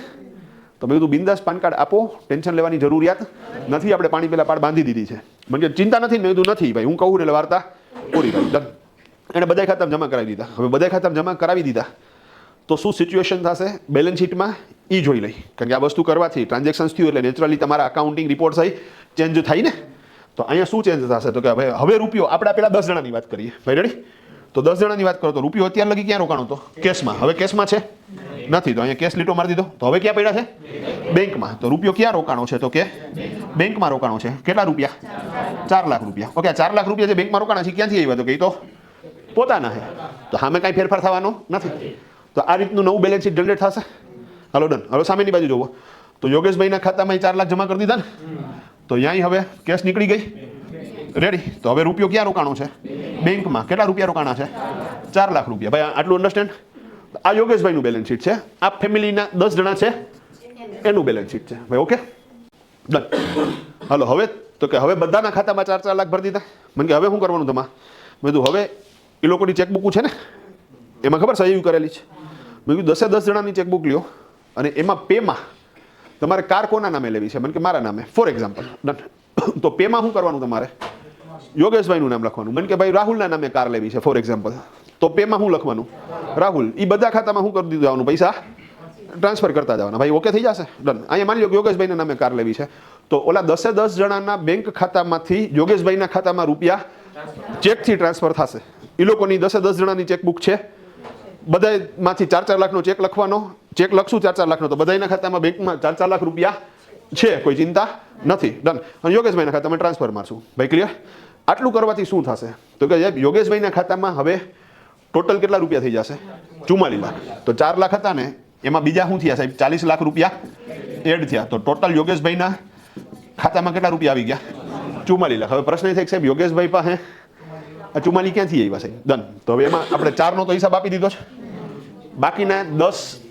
તો મેં કીધું બિંદાસ પાન કાર્ડ આપો, ટેન્શન લેવાની જરૂરિયાત નથી. આપણે પાણી પેલા પાડ બાંધી દીધી છે. મને ચિંતા નથી. મેં કીધું નથી ભાઈ, હું કહું એટલે વાર્તા પૂરી ભાઈ. ડન. એને બધા ખાતામાં જમા કરાવી દીધા. હવે બધા ખાતામાં જમા કરાવી દીધા તો શું સિચ્યુએશન થશે બેલેન્સ શીટમાં એ જોઈ લઈ. કારણ કે આ વસ્તુ કરવાથી ટ્રાન્ઝેક્શન થયું એટલે નેચરલી તમારા અકાઉન્ટિંગ રિપોર્ટ થઈ ચેન્જ થાય ને. તો અહીંયા શું ચેન્જ થશે? તો કે હવે રૂપિયો આપણે પેલા 10 જણાની વાત કરીએ ભાઈ. રેડી? તો 10 જણાની વાત કરો તો રૂપિયો અત્યાર લગી ક્યાં રોકાણો હતો? કેશમાં. હવે કેશમાં છે નથી તો અહીંયા કેશ લીટો મારી દીધો. તો હવે ક્યાં પડ્યા છે? બેંકમાં. તો રૂપિયો ક્યાં રોકાણો છે? તો કે બેંકમાં રોકાણો છે. કેટલા રૂપિયા? 4 લાખ રૂપિયા. ઓકે, 4 લાખ રૂપિયા જે બેંકમાં રોકાણા છે ક્યાંથી આવ્યા? તો કે એ તો પોતાના છે. તો સામે કાંઈ ફેરફાર થવાનો નથી. તો આ રીતનું નવું બેલેન્સ શીટ જનરેટ થશે. હાલો ડન. હવે સામેની બાજુ જોવો તો યોગેશભાઈના ખાતામાં 4 લાખ જમા કરી દીધા ને. તો અહીંયા હવે કેશ નીકળી ગઈ. રેડી? તો હવે રૂપિયો ક્યાં રોકાણો છે? બેંકમાં. કેટલા રૂપિયા રોકાણા છે? 4 લાખ રૂપિયા. ભાઈ આટલું અન્ડરસ્ટેન્ડ? આ યોગેશભાઈનું બેલેન્સ શીટ છે. આ ફેમિલીના 10 જણા છે એનું બેલેન્સ શીટ છે ભાઈ. Okay done. હાલો હવે તો કે હવે બધાના ખાતામાં 4 લાખ ભરી દીધા. મને કે હવે શું કરવાનું તમારે? મેં કીધું હવે એ લોકોની ચેકબુક છે ને એમાં ખબર સહી કરેલી છે. મેં કીધું 10 જણાની ચેકબુક લ્યો અને એમાં પેમાં તમારે કાર કોના નામે લેવી છે? મને કે મારા નામે ફોર એક્ઝામ્પલ. ડન. તો પેમાં શું કરવાનું? તમારે યોગેશભાઈનું નામ લખવાનું. મને કે ભાઈ રાહુલના નામે કાર લેવી છે ફોર એક્ઝામ્પલ. તો પેમાં શું લખવાનું? રાહુલ. એ બધા ખાતામાં શું કરી દીધું જવાનું? પૈસા ટ્રાન્સફર કરતા જવાના ભાઈ. ઓકે થઈ જશે. ડન. અહીંયા માની લો કે યોગેશભાઈના નામે કાર લેવી છે તો ઓલા 10 જણાના બેંક ખાતામાંથી યોગેશભાઈના ખાતામાં રૂપિયા ચેકથી ટ્રાન્સફર થશે. એ લોકોની 10 જણાની ચેકબુક છે. બધામાંથી 4 લાખનો ચેક લખવાનો. ચેક લખશું 4 લાખનો તો બધાના ખાતામાં બેંકમાં 4 લાખ રૂપિયા છે. કોઈ ચિંતા નથી. ડન. અને યોગેશભાઈના ખાતામાં ટ્રાન્સફર મારશું ભાઈ. ક્લિયર? આટલું કરવાથી શું થશે? તો કે યોગેશભાઈના ખાતામાં હવે ટોટલ કેટલા રૂપિયા થઈ જશે? 44 લાખ. તો 4 લાખ હતા ને એમાં બીજા શું થયા સાહેબ? 40 લાખ રૂપિયા એડ થયા. તો ટોટલ યોગેશભાઈના ખાતામાં કેટલા રૂપિયા આવી ગયા? 44 લાખ. હવે પ્રશ્ન એ થાય કે સાહેબ યોગેશભાઈ પાસે આ 44 ક્યાંથી આવ્યા સાહેબ? ડન. તો હવે એમાં આપણે 4નો તો હિસાબ આપી દીધો છે. બાકીના 10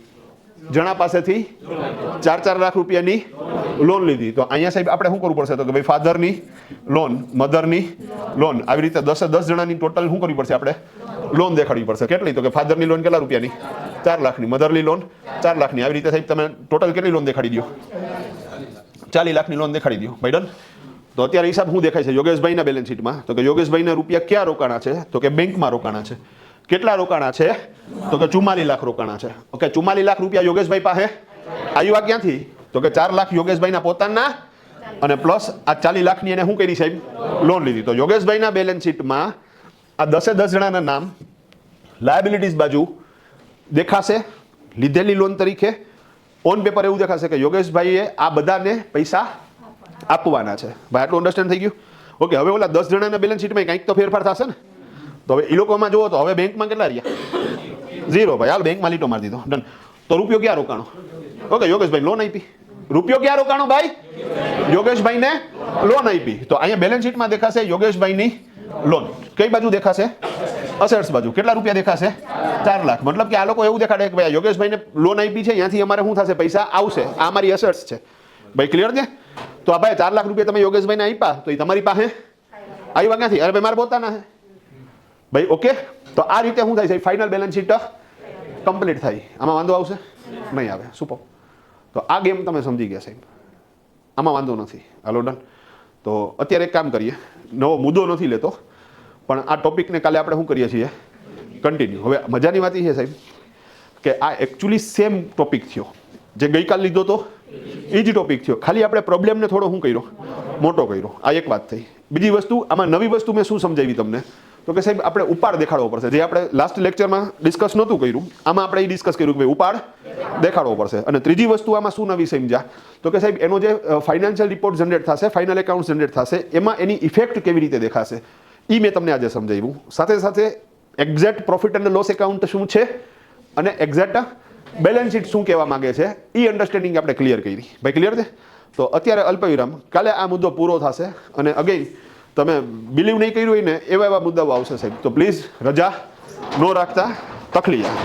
જણા પાસેથી 4 લાખ રૂપિયાની લોન લીધી. તો અહીંયા સાહેબ આપણે શું કરવું પડશે? તો કે ભાઈ ફાધરની લોન, મધરની લોન, આવી રીતે 10 જણાની ટોટલ શું કરવી પડશે? આપણે લોન દેખાડવી પડશે. કેટલી? તો કે ફાધરની લોન કેટલા રૂપિયાની? 4 લાખની. મધરની લોન 4 લાખની. આવી રીતે સાહેબ તમે ટોટલ કેટલી લોન દેખાડી દો? 40 લાખની લોન દેખાડી દો ભાઈ. ડન. તો અત્યારે હિસાબ શું દેખાય છે યોગેશભાઈના બેલેન્સ શીટમાં? તો કે યોગેશભાઈના રૂપિયા ક્યાં રોકાણા છે? તો કે બેંકમાં રોકાણા છે. કેટલા રોકાણા છે? તો કે 44 લાખ રોકાણા છે. ઓકે, 44 લાખ રૂપિયા યોગેશભાઈ પાસે આવ્યા ક્યાંથી? તો કે 4 લાખ યોગેશભાઈના પોતાના અને પ્લસ આ 40 લાખની એને શું કરી સાહેબ? લોન લીધી. તો યોગેશભાઈના બેલેન્સ શીટમાં આ 10 જણાના નામ લાયબિલિટીઝ બાજુ દેખાશે લીધેલી લોન તરીકે. ઓન પેપર એવું દેખાશે કે યોગેશભાઈએ આ બધાને પૈસા આપવાના છે ભાઈ. આટલું અન્ડરસ્ટેન્ડ થઈ ગયું? ઓકે. હવે ઓલા 10 જણાના બેલેન્સ શીટમાં કંઈક તો ફેરફાર થશે ને. તો હવે એ લોકોમાં જુઓ તો હવે બેંકમાં કેટલા રહ્યા? 0 ભાઈ. હાલ બેંકમાં લીટો મારી દીધો. ડન. તો રૂપિયો ક્યાં રોકાણો? ઓકે, યોગેશભાઈ લોન આપી. રૂપિયો ક્યાં રોકાણો ભાઈ? યોગેશભાઈને લોન આપી. તો અહીંયા બેલેન્સ શીટમાં દેખાશે યોગેશભાઈની લોન. કઈ બાજુ દેખાશે? અસેટ્સ બાજુ. કેટલા રૂપિયા દેખાશે? 4 લાખ. મતલબ કે આ લોકો એવું દેખાડે કે ભાઈ યોગેશભાઈને લોન આપી છે, ત્યાંથી અમારે શું થશે? પૈસા આવશે. આ અમારી અસેટ્સ છે ભાઈ. ક્લિયર છે? તો આ ભાઈ 4 લાખ રૂપિયા તમે યોગેશભાઈને આપ્યા તો એ તમારી પાસે આવ્યા ક્યાંથી? અરે ભાઈ મારા પોતાના છે ભાઈ. ઓકે. તો આ રીતે શું થાય છે? ફાઇનલ બેલેન્સ શીટ કમ્પ્લીટ થાય. આમાં વાંધો આવશે? નહીં આવે. સુપર. તો આ ગેમ તમે સમજી ગયા સાહેબ. આમાં વાંધો નથી. હાલો ડન. તો અત્યારે એક કામ કરીએ. નવો મુદ્દો નથી લેતો પણ આ ટોપિકને કાલે આપણે શું કરીએ છીએ? કન્ટિન્યુ. હવે મજાની વાત એ છે સાહેબ કે આ એકચ્યુઅલી સેમ ટોપિક થયો જે ગઈકાલ લીધો તો એ જ ટોપિક થયો, ખાલી આપણે પ્રોબ્લેમને થોડો શું કર્યો, મોટો કર્યો. આ એક વાત થઈ. બીજી વસ્તુ, આમાં નવી વસ્તુ મેં શું સમજાવી તમને, તો કે સાહેબ આપણે ઉપાડ દેખાડવો પડશે. જે આપણે લાસ્ટ લેક્ચરમાં ડિસ્કસ નહોતું કર્યું, આમાં આપણે એ ડિસ્કસ કર્યું કે ભાઈ ઉપાડ દેખાડવો પડશે. અને ત્રીજી વસ્તુ આમાં શું નવી સમજ્યા, તો કે સાહેબ એનો જે ફાઇનાન્શિયલ રિપોર્ટ જનરેટ થશે, ફાઇનલ એકાઉન્ટ જનરેટ થશે, એમાં એની ઇફેક્ટ કેવી રીતે દેખાશે એ મેં તમને આજે સમજાવ્યું. સાથે સાથે exact profit and loss account શું છે અને એક્ઝેક્ટ બેલેન્સ શીટ શું કહેવા માંગે છે એ અન્ડરસ્ટેન્ડિંગ આપણે ક્લિયર કરી. ભાઈ ક્લિયર છે? તો અત્યારે અલ્પવિરામ, કાલે આ મુદ્દો પૂરો થશે અને અગેન તમે બિલીવ નહીં કર્યું હોય ને એવા મુદ્દાઓ આવશે સાહેબ, તો પ્લીઝ રજા ન રાખતા તખલિયા.